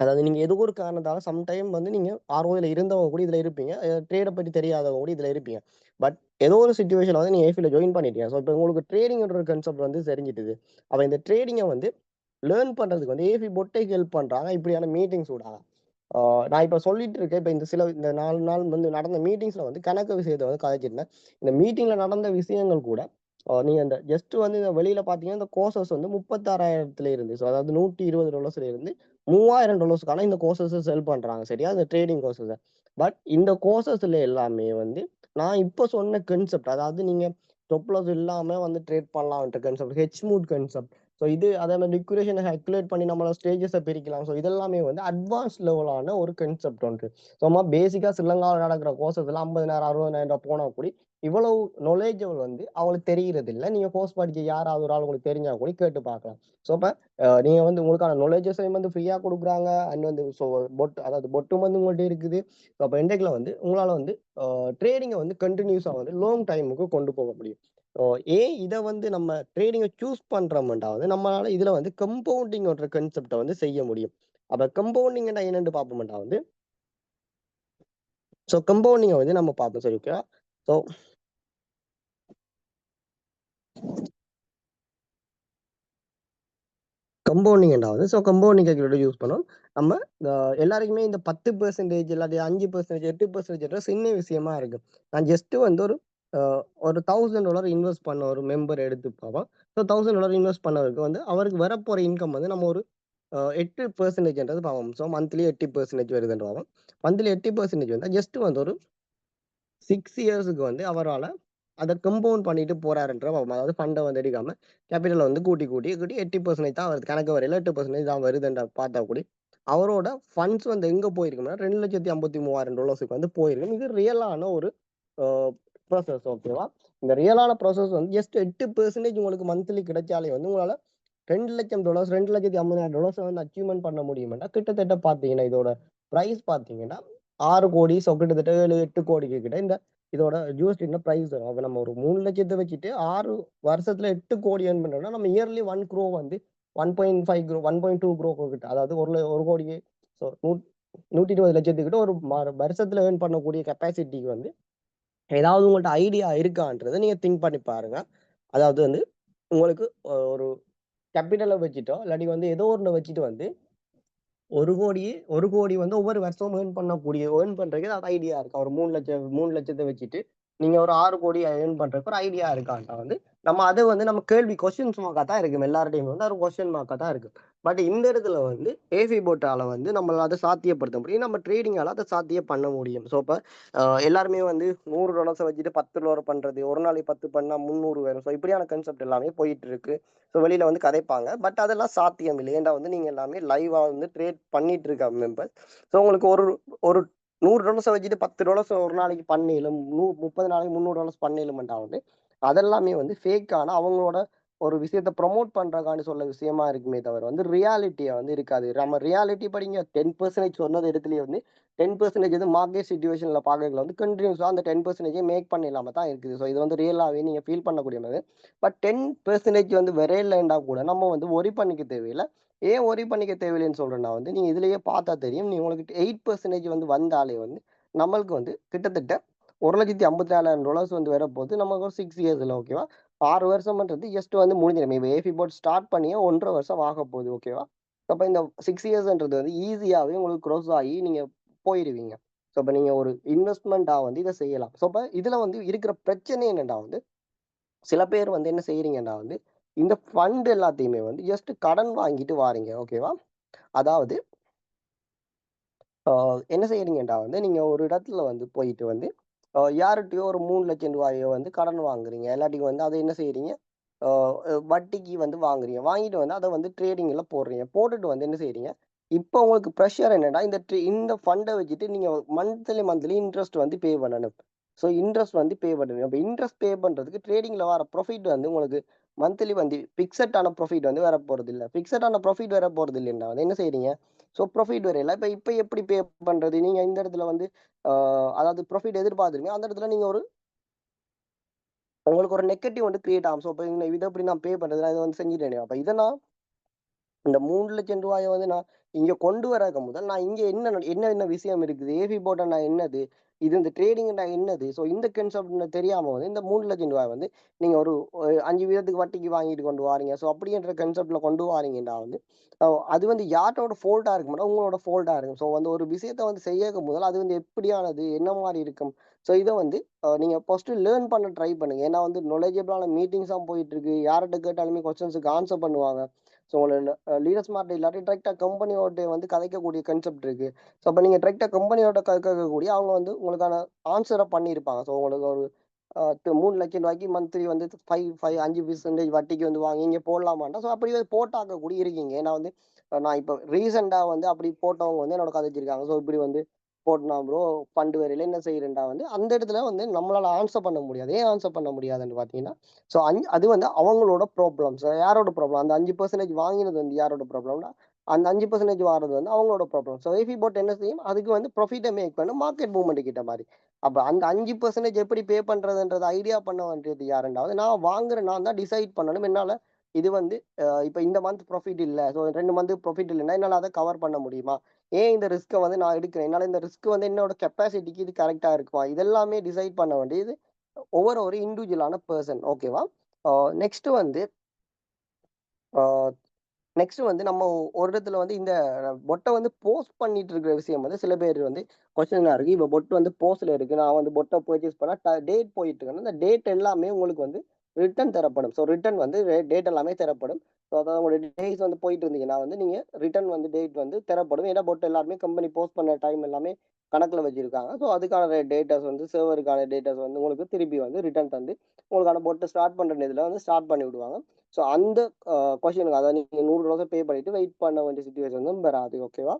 அதாவது நீங்க ஏதோ ஒரு காரணத்தால சம்டைம் வந்து நீங்க ஆர்ஓல இருந்தவங்க கூட இதுல இருப்பீங்க. ட்ரேட பத்தி தெரியாதவங்க கூட இதுல இருப்பீங்க. பட் ஏதோ ஒரு சிச்சுவேஷன் வந்து நீங்க ஏஃபில ஜாயின் பண்ணிட்டீங்க. ஸோ இப்போ உங்களுக்கு ட்ரேடிங்ன்ற ஒரு கான்செப்ட் வந்து தெரிஞ்சிட்டுது. அப்ப இந்த ட்ரேடிங்கை வந்து லேர்ன் பண்றதுக்கு வந்து ஏஃபி பொட்டை ஹெல்ப் பண்றாங்க. இப்படியான மீட்டிங்ஸ் விடாங்க. நான் இப்ப சொல்லிட்டு இருக்கேன். இப்ப இந்த 4 நாள் வந்து நடந்த மீட்டிங்ஸ்ல வந்து கணக்கு விஷயத்த வந்து கதைச்சிருந்தேன். இந்த மீட்டிங்ல நடந்த விஷயங்கள் கூட நீங்க இந்த ஜஸ்ட் வந்து இந்த வெளியில பாத்தீங்கன்னா இந்த கோர்சஸ் வந்து 36,000 இருந்து, ஸோ அதாவது $120 இருந்து $3,000 இந்த கோர்சஸ் செல் பண்றாங்க. சரியா, இந்த ட்ரேடிங் கோர்சஸ். பட் இந்த கோர்சஸ்ல எல்லாமே வந்து நான் இப்ப சொன்ன கன்செப்ட், அதாவது நீங்க ஸ்டாப் லாஸ் இல்லாம வந்து ட்ரேட் பண்ணலாம்ன்ற concept, hedge mode concept. So இது அதே மாதிரி லிக்விடேஷனை கால்குலேட் பண்ணி நம்மளோட ஸ்டேஜஸை பிரிக்கலாம். ஸோ இதெல்லாமே வந்து அட்வான்ஸ் லெவலான ஒரு கன்செப்ட் ஒன்று. ஸோ நம்ம பேசிக்கா ஸ்ரீலங்காவில் நடக்கிற கோர்சஸ்ல 50,000 60,000 போனா கூட இவ்வளவு நாலேஜபிள் வந்து அவங்களுக்கு தெரியறது இல்லை. நீங்க கோர்ஸ் படிக்க யாராவது ஒரு ஆள் உங்களுக்கு தெரிஞ்சா கூட கேட்டு பார்க்கலாம். ஸோ இப்போ நீங்க வந்து உங்களுக்கான நாலேஜஸையும் வந்து ஃப்ரீயா கொடுக்குறாங்க. அண்ட் வந்து ஸோ அதாவது பொட்டும் வந்து உங்கள்கிட்ட இருக்குது. ஸோ அப்போ இன்றைக்குல வந்து உங்களால வந்து ட்ரேடிங்கை வந்து கண்டினியூஸா வந்து லாங் டைமுக்கு கொண்டு போக முடியும். ஏன் இதை வந்து நம்ம ட்ரேடிங்கை சூஸ் பண்றோம்டா வந்து நம்மளால இதுல வந்து கம்பவுண்டிங் ஒரு கன்செப்டை வந்து செய்ய முடியும். அப்ப கம்பவுண்டிங் என்னன்னு பார்ப்போம்டா வந்து, ஸோ கம்பவுண்டிங்கை வந்து நம்ம பார்ப்போம். சரி, ஓகே. ஸோ கம்பவுண்டிங் என்றாவது, ஸோ கம்பவுண்டிங் கேல்குலேட்டர் யூஸ் பண்ணோம். நம்ம எல்லாருக்குமே இந்த 10% இல்லாட்டி 5%, 8% சின்ன விஷயமா இருக்கு. நான் ஜஸ்ட் வந்து ஒரு $1,000 இன்வெஸ்ட் பண்ண ஒரு மெம்பர் எடுத்து பார்ப்போம். ஸோ $1,000 இன்வெஸ்ட் பண்ணவருக்கு வந்து அவருக்கு வரப்போற இன்கம் வந்து நம்ம ஒரு 8%ன்றது பார்ப்போம். ஸோ மந்த்லி 8% வருதுன்ற பார்ப்போம். மந்த்லி 8% வந்து ஜஸ்ட் வந்து ஒரு 6 இயர்ஸுக்கு வந்து அவரால் அதை கம்பவுண்ட் பண்ணிட்டு போறாருன்ற பார்ப்போம். அதாவது ஃபண்டை வந்து எடுக்காம கேபிட்டலை வந்து கூட்டி 8% தான் வருது. கணக்கு வரையில 8% தான் வருதுன்ற பார்த்தா கூட அவரோட ஃபண்ட்ஸ் வந்து எங்க போயிருக்குன்னா $2,53,000 வந்து போயிருக்கு. இது ரியலான ஒரு ப்ராசஸ். ஓகேவா, இந்த ரியலான ப்ராசஸ் வந்து ஜஸ்ட் 8% உங்களுக்கு மந்த்லி கிடைச்சாலே வந்து உங்களால $2,00,000 $2,50,000 வந்து அச்சீவ்மெண்ட் பண்ண முடியும்னா கிட்டத்தட்ட பார்த்தீங்கன்னா இதோட ப்ரைஸ் பார்த்தீங்கன்னா 6 கோடி, ஸோ கிட்டத்தட்ட 7-8 கோடிக்கு கிட்ட இந்த இதோட யூஎஸ்டின ப்ரைஸ் வரும். அப்போ நம்ம ஒரு 3 லட்சத்தை வச்சுட்டு 6 வருஷத்துல 8 கோடி ஏர்ன் பண்ணோம்னா நம்ம இயர்லி 1 crore வந்து 1.5 crore 1.2 crore கிட்ட, அதாவது ஒரு கோடிக்கு ஸோ 120 லட்சத்துக்கிட்ட ஒரு வருஷத்துல ஏர்ன் பண்ணக்கூடிய கெப்பாசிட்டிக்கு வந்து ஏதாவது உங்கள்ட்ட ஐடியா இருக்கான்றதை நீங்க திங்க் பண்ணி பாருங்க. அதாவது வந்து உங்களுக்கு ஒரு கேபிட்டலை வச்சுட்டோ இல்லாட்டி வந்து ஏதோ ஒன்று வச்சுட்டு வந்து ஒரு கோடி வந்து ஒவ்வொரு வருஷமும் ஏர்ன் பண்றதுக்கு ஏதாவது ஐடியா இருக்கா? ஒரு 3 லட்சத்தை வச்சுட்டு நீங்க ஒரு 6 கோடி ஏர்ன் பண்றதுக்கு ஒரு ஐடியா இருக்கான்ட்டா வந்து, நம்ம அது வந்து நம்ம கேள்வி கொஸ்டின்ஸ் மார்க்கா தான் இருக்கும். எல்லார்ட்டயுமே வந்து ஒரு கொஸ்டின் மார்க்கா தான் இருக்கு. பட் இந்த இடத்துல வந்து ஏஃபி போட்டால வந்து நம்மளால அத சாத்தியப்படுத்த முடியும். நம்ம ட்ரேடிங்கால அத சாத்தியம் பண்ண முடியும். ஸோ இப்ப எல்லாருமே வந்து $100 வச்சுட்டு $10 பண்றது, ஒரு நாளைக்கு 10 பண்ணா 300 வரும். ஸோ இப்படியான கான்செப்ட் எல்லாமே போயிட்டு இருக்கு. ஸோ வெளியில வந்து கதைப்பாங்க. பட் அதெல்லாம் சாத்தியம் இல்லை. ஏன்டா வந்து நீங்க எல்லாமே லைவா வந்து ட்ரேட் பண்ணிட்டு இருக்க மெம்பர். ஸோ உங்களுக்கு ஒரு ஒரு $100 வச்சுட்டு $10 ஒரு நாளைக்கு பண்ணையிலும், 30 நாளைக்கு $300 பண்ணையிலுமெண்டா வந்து, அதெல்லாமே வந்து ஃபேக்கான அவங்களோட ஒரு விஷயத்த ப்ரமோட் பண்றதுக்காண்டி சொல்ல விஷயமா இருக்குமே தவிர வந்து ரியாலிட்டியா வந்து இருக்காது. நம்ம ரியாலிட்டி படிங்க 10% சொன்னது இடத்துலயே வந்து 10% இது மார்க்கெட் சிட்யூவேஷன்ல பார்க்கறதுல வந்து கன்டினியூஸா அந்த 10% மேக் பண்ணில்லாம தான் இருக்குது. ஸோ இது வந்து ரியலாவே நீங்க ஃபீல் பண்ணக்கூடியது. பட் 10% வந்து வரையலன்னா கூட நம்ம வந்து வொரி பண்ணிக்க தேவையில்ல. ஏன் வொரி பண்ணிக்க தேவையில்லைன்னு சொல்றேன்னா வந்து, நீங்க இதிலேயே பார்த்தா தெரியும். உங்களுக்கு 8% வந்து வந்தாலே வந்து, நம்மளுக்கு வந்து கிட்டத்தட்ட $1,54,000 வந்து வரப்போது. நமக்கு ஒரு 6 இயர்ஸ்ல ஓகேவா? 6 வருஷம்ன்றது ஜஸ்ட் வந்து முடிஞ்சிரும். இப்ப ஏஃபி போட் ஸ்டார்ட் பண்ணியே 1 1/2 வருஷம் ஆகப்போகுது ஓகேவா? அப்ப இந்த 6 இயர்ஸ்ன்றது வந்து ஈஸியாவே உங்களுக்கு க்ரோஸ் ஆகி நீங்க போயிருவீங்க. ஸோ இப்ப நீங்க ஒரு இன்வெஸ்ட்மென்ட்டா வந்து இத செய்யலாம். ஸோ இப்ப இதுல வந்து இருக்கிற பிரச்சனை என்னன்னா வந்து, சில பேர் வந்து என்ன செய்றீங்கன்னா வந்து, இந்த ஃபண்ட் எல்லாத்தையுமே வந்து ஜஸ்ட் கடன் வாங்கிட்டு வாரீங்க. ஓகேவா? அதாவது ஆ என்ன செய்றீங்கன்டா வந்து, நீங்க ஒரு இடத்துல வந்து போயிட்டு வந்து, யார்ட்டயோ ஒரு $3,00,000 வந்து கடன் வாங்குறீங்க. இல்லாட்டி வந்து அத என்ன செய்றீங்க, ஆ வட்டிக்கு வந்து வாங்குறீங்க. வாங்கிட்டு வந்து அத வந்து ட்ரேடிங்ல போடுறீங்க. போட்டுட்டு வந்து என்ன செய்றீங்க, இப்ப உங்களுக்கு பிரஷர் என்னன்னா, இந்த ஃபண்ட வச்சுட்டு நீங்க மந்த்லி இன்ட்ரெஸ்ட் வந்து பே பண்ணணும். ஸோ இன்ட்ரெஸ்ட் வந்து பே பண்ணணும். அப்ப இன்ட்ரெஸ்ட் பே பண்றதுக்கு ட்ரேடிங்ல வர ப்ராஃபிட் வந்து உங்களுக்கு மந்த்லி வந்து பிக்ஸட் ஆன ப்ராஃபிட் வந்து வரப்போறதில்ல. பிக்ஸட் ஆன ப்ராஃபிட் வரப்போறதில்லைன்னா வந்து என்ன செய்றீங்க, ஸோ ப்ராஃபிட் வரையில இப்ப இப்ப எப்படி பே பண்றது? நீங்க இந்த இடத்துல வந்து ஆ அதாவது ப்ராஃபிட் எதிர்பார்க்குறீங்க. அந்த இடத்துல நீங்க உங்களுக்கு ஒரு நெகட்டிவ் வந்து கிரியேட் ஆகும். ஸோ இப்ப இத எப்படி நான் பே பண்றது? நான் இத வந்து செஞ்சுட்டேனே. அப்ப இத நான் இந்த $3,00,000 வந்து நான் இங்க கொண்டு வர்றதுக்கு முதல் நான் இங்க என்ன விஷயம் இருக்குது? ஏவி போட்டன்னா என்னது? இது இந்த ட்ரேடிங்ன்னா என்னது? ஸோ இந்த கான்செப்ட் தெரியாம வந்து இந்த $3,00,000 வந்து நீங்க ஒரு 5 வீதத்துக்கு வட்டிக்கு வாங்கிட்டு கொண்டு வாரீங்க. ஸோ அப்படின்ற கான்செப்ட்ல கொண்டு வாரீங்கன்னா வந்து, அ அது வந்து யாரோட ஃபால்ட்டா இருக்க மாட்டா, உங்களோட ஃபால்ட்டா இருக்கும். ஸோ வந்து ஒரு விஷயத்த வந்து செய்யக்கு முதல் அது வந்து எப்படியானது? என்ன மாரி இருக்கும்? ஸோ இத வந்து நீங்க ஃபர்ஸ்ட்டு லேர்ன் பண்ண ட்ரை பண்ணுங்க. ஏன்னா வந்து நாலெட்ஜபிளான மீட்டிங்ஸா போயிட்டு இருக்கு. யார்ட்ட கேட்டாலுமே கொஸ்டின்ஸ்க்கு ஆன்ஸர் பண்ணுவாங்க. ஸோ உங்கள லீடர்ஸ் மார்ட்ட இல்லாட்டி டைரக்ட்டா கம்பெனியோட்ட வந்து கதைக்கக்கூடிய கான்செப்ட் இருக்கு. ஸோ அப்ப நீங்க டைரக்ட்டா கம்பெனியோட கேட்கக்கூடிய அவங்க வந்து உங்களுக்கான ஆன்ஸர பண்ணியிருப்பாங்க. ஸோ உங்களுக்கு ஒரு $3,00,000 மந்த்லி வந்து 5% வட்டிக்கு வந்து வாங்கி இங்க போடலாமான்டா, ஸோ அப்படி போட்டாக்க கூட இருக்கீங்க. ஏன்னா வந்து நான் இப்ப ரீசென்ட்டா வந்து அப்படி போட்டவங்க வந்து என்னோட கதைச்சிருக்காங்க. ஸோ இப்படி வந்து போட்டேனா ப்ரோ ஃபண்ட் வரையில என்ன செய்றேன்டா வந்து அந்த இடத்துல வந்து நம்மளால ஆன்ஸர் பண்ண முடியாது. ஏன் ஆன்ஸர் பண்ண முடியாதுன்னு பார்த்தீங்கன்னா, ஸோ அது வந்து அவங்களோட ப்ராப்ளம்ஸ். யாரோட ப்ராப்ளம்? அந்த 5% வாங்கினது வந்து யாரோட ப்ராப்ளம்னா, அந்த 5% வாரது வந்து அவங்களோட ப்ராப்ளம். ஸோ எஃபி போட் என்ன செய்யும்? அதுக்கு வந்து ப்ராஃபிட்ட மேக் பண்ணும். மார்க்கெட் மூவ்மெண்ட் கிட்ட மாரி. அப்ப அந்த 5% எப்படி பே பண்றதுன்றது ஐடியா பண்ண வேண்டியது யாருண்டாவது, நான் தான் டிசைட் பண்ணணும். என்னால இது வந்து இப்ப இந்த மந்த் ப்ராஃபிட் இல்ல. ஸோ 2 மந்த் ப்ராஃபிட் இல்லன்னா, என்னால அத கவர் பண்ண முடியுமா? ஏன் இந்த ரிஸ்க்க வந்து நான் எடுக்கிறேன்? என்னால இந்த ரிஸ்க் வந்து என்னோட கெப்பாசிட்டிக்கு இது கரெக்ட்டா இருக்குமா? இதெல்லாமே டிசைட் பண்ண வேண்டியது ஒரு இண்டிவிஜுவலான பெர்சன். ஓகேவா? ஆ நெக்ஸ்ட் வந்து ஆ நெக்ஸ்ட் வந்து நம்ம ஒரு இடத்துல வந்து இந்த பொட்ட வந்து போஸ்ட் பண்ணிட்டு இருக்கிற விஷயம் வந்து சில பேர் வந்து கொஸ்டினா இருக்கு. இப்ப பொட் வந்து போஸ்ட்ல இருக்கு. நான் வந்து பொட்ட பர்ச்சேஸ் பண்ணா டேட் போயிட்டு இருக்குன்னா, அந்த டேட் எல்லாமே உங்களுக்கு வந்து ரிட்டர்ன் தரப்படும். ஸோ ரிட்டர்ன் வந்து டேட் எல்லாமே தரப்படும். ஸோ அதாவது உங்களுடைய டேஸ் வந்து போயிட்டு இருந்தீங்கன்னா வந்து நீங்க ரிட்டர்ன் வந்து டேட் வந்து தரப்படும். ஏன்னா பொட் எல்லாருமே கம்பெனி போஸ்ட் பண்ண டைம் எல்லாமே கணக்குல வச்சிருக்காங்க. ஸோ அதுக்கான டேட்டாஸ் வந்து சர்வருக்கான டேட்டாஸ் வந்து உங்களுக்கு திருப்பி வந்து ரிட்டர்ன் தந்து உங்களுக்கான பொட்ட ஸ்டார்ட் பண்ற இதுல வந்து ஸ்டார்ட் பண்ணி விடுவாங்க. ஸோ அந்த கொஸ்டினுக்கு அதாவது நீங்க $100 பே பண்ணிட்டு வெயிட் பண்ண வேண்டிய சிச்சுவேஷன் வந்து வராது. ஓகேவா?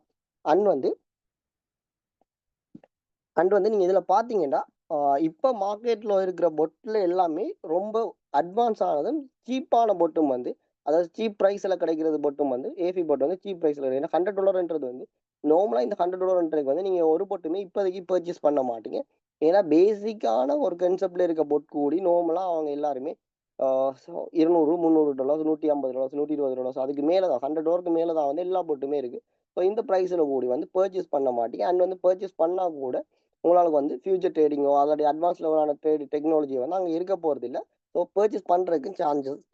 அண்ட் வந்து நீங்க இதுல பார்த்தீங்கன்னா, அ இப்ப மார்க்கெட்ல இருக்கிற பொட்ல எல்லாமே ரொம்ப அட்வான்ஸ் ஆனதும், சீப்பான பொட்டும் வந்து அதாவது சீப் பிரைஸ்ல கிடைக்கிறது பொட்டும் வந்து ஏஃபி பொட் வந்து சீப் பிரைஸ்ல ஏன்னா $100ன்றது வந்து நார்மலா இந்த $100ன்றது வந்து நீங்க ஒரு பொட்டுமே இப்போதைக்கு பர்ச்சேஸ் பண்ண மாட்டீங்க. ஏன்னா பேசிக்கான ஒரு கான்செப்ட்ல இருக்க பொட் கூடி நார்மலா அவங்க எல்லாருமே ஆ ஸோ $200, $300, $150, $120 அதுக்கு மேல தான் $100க்கு மேல தான் வந்து எல்லா பொட்டுமே இருக்கு. ஸோ இந்த பிரைஸ்ல கூடி வந்து பர்ச்சேஸ் பண்ண மாட்டீங்க. அண்ட் வந்து பர்ச்சேஸ் பண்ணா கூட உங்களுக்கு வந்து ஃபியூச்சர் ட்ரேடிங்கோ அல்லாட்டி அட்வான்ஸ் லெவலான டெக்னாலஜி வந்து அங்க இருக்க போறதில்ல. ஸோ பர்ச்சேஸ் பண்றதுக்கு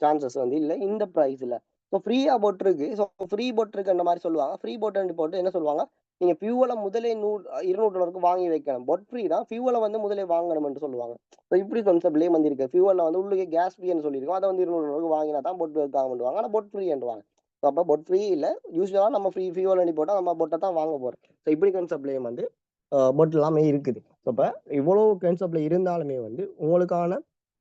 சான்சஸ் வந்து இல்ல இந்த பிரைஸ்ல. ஸோ ஃப்ரீயா பொட் இருக்கு. ஸோ ஃப்ரீ பொட் இருக்குன்ற மாரி சொல்லுவாங்க. ஃப்ரீ பொட்ன்னு போட்டு என்ன சொல்லுவாங்க? நீங்க ஃபியூவல முதலே $200 வாங்கி வைக்கணும். பொட் ஃப்ரீ தான். ஃபியூவல வந்து முதலே வாங்கணும்னு சொல்லுவாங்க. ஸோ இப்படி கான்செப்ட்லயே வந்து இருக்கு. ஃபியூவல்ல வந்து உள்ளுக்கே கேஸ் ஃப்ரீன்னு சொல்லியிருக்கோம். அத வந்து $200 வாங்கினா தான் பொட் ஒர்க் ஆகும்ன்னுவாங்க. ஆனா பொட் ஃப்ரீன்றுவாங்க. ஸோ அப்ப பொட் ஃப்ரீ இல்ல. யூசுவலா நம்ம ஃபியூவல் அனுப்பி போட்டா நம்ம பொட்ட தான் வாங்க போறோம். ஸோ இப்படி கான்செப்ட்லயே வந்து பொட் எல்லாமே இருக்குது. ஸோ அப்ப இவ்வளோ கான்செப்ட்ல இருந்தாலுமே வந்து உங்களுக்கான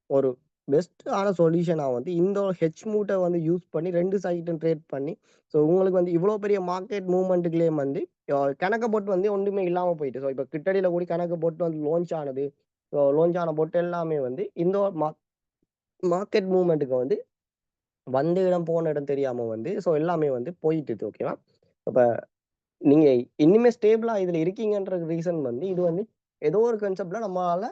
ஒரு பெஸ்ட்டான சொல்யூஷனா வந்து இந்த ஹெச் மூட்ட வந்து யூஸ் பண்ணி 2 சைட்டும் ட்ரேட் பண்ணி, ஸோ உங்களுக்கு வந்து இவ்வளோ பெரிய மார்க்கெட் மூவ்மெண்ட்டுக்குள்ளயே வந்து கணக்க போட்டு வந்து ஒண்ணுமே இல்லாம போயிட்டு. ஸோ இப்ப கிட்டடியில கூடி கணக்கு போட்டு வந்து லான்ச் ஆனது. லான்ச் ஆன பொட்டு எல்லாமே வந்து இந்த ஒரு மார்க்கெட் மூவ்மெண்ட்டுக்கு வந்து வந்த இடம், போன இடம் தெரியாம வந்து ஸோ எல்லாமே வந்து போயிட்டுது. ஓகேவா? அப்ப நீங்க இன்னுமே ஸ்டேபிளா இதுல இருக்கீங்கன்ற ரீசன் வந்து, இது வந்து ஏதோ ஒரு கான்செப்ட்ல நம்மளால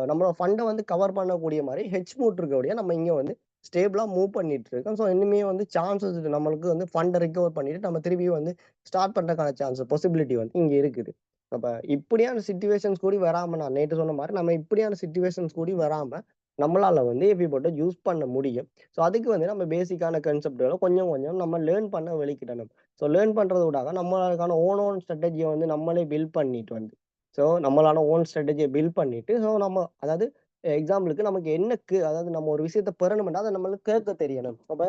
நம்மளோட ஃபண்ட வந்து கவர் பண்ணக்கூடிய மாரி ஹெட்ஜ் போட்டுருக்கக்கூடிய நம்ம இங்க வந்து ஸ்டேபிளா மூவ் பண்ணிட்டு இருக்கோம். ஸோ இனிமே வந்து சான்சஸ் நம்மளுக்கு வந்து ஃபண்ட ரிகவர் பண்ணிட்டு நம்ம திரும்பியும் வந்து ஸ்டார்ட் பண்றதுக்கான பாசிபிலிட்டி வந்து இங்க இருக்குது. அப்ப இப்படியான சிட்யூவேஷன்ஸ் கூடி வராம நான் நேத்து சொன்ன மாரி நம்ம இப்படியான சிட்யூவேஷன்ஸ் கூடி வராம, நம்மளால வந்து எஃபி போட்ட யூஸ் பண்ண முடியும். ஸோ அதுக்கு வந்து நம்ம பேசிக்கான கான்செப்ட்கள கொஞ்சம் கொஞ்சம் நம்ம லேர்ன் பண்ண வழிக்கிடணும். ஸோ லேர்ன் பண்றது ஊடாக நம்மளுக்கான ஓன் ஸ்ட்ராட்டஜிய வந்து நம்மளே பில்ட் பண்ணிட்டு வந்து, ஸோ நம்மளான ஓன் ஸ்ட்ராட்டஜிய பில்ட் பண்ணிட்டு, ஸோ நம்ம அதாவது எக்ஸாம்பிளுக்கு நமக்கு என்ன அதாவது நம்ம ஒரு விஷயத்த பெறணும்னா, அத நம்மளுக்கு கேட்க தெரியணும். அப்ப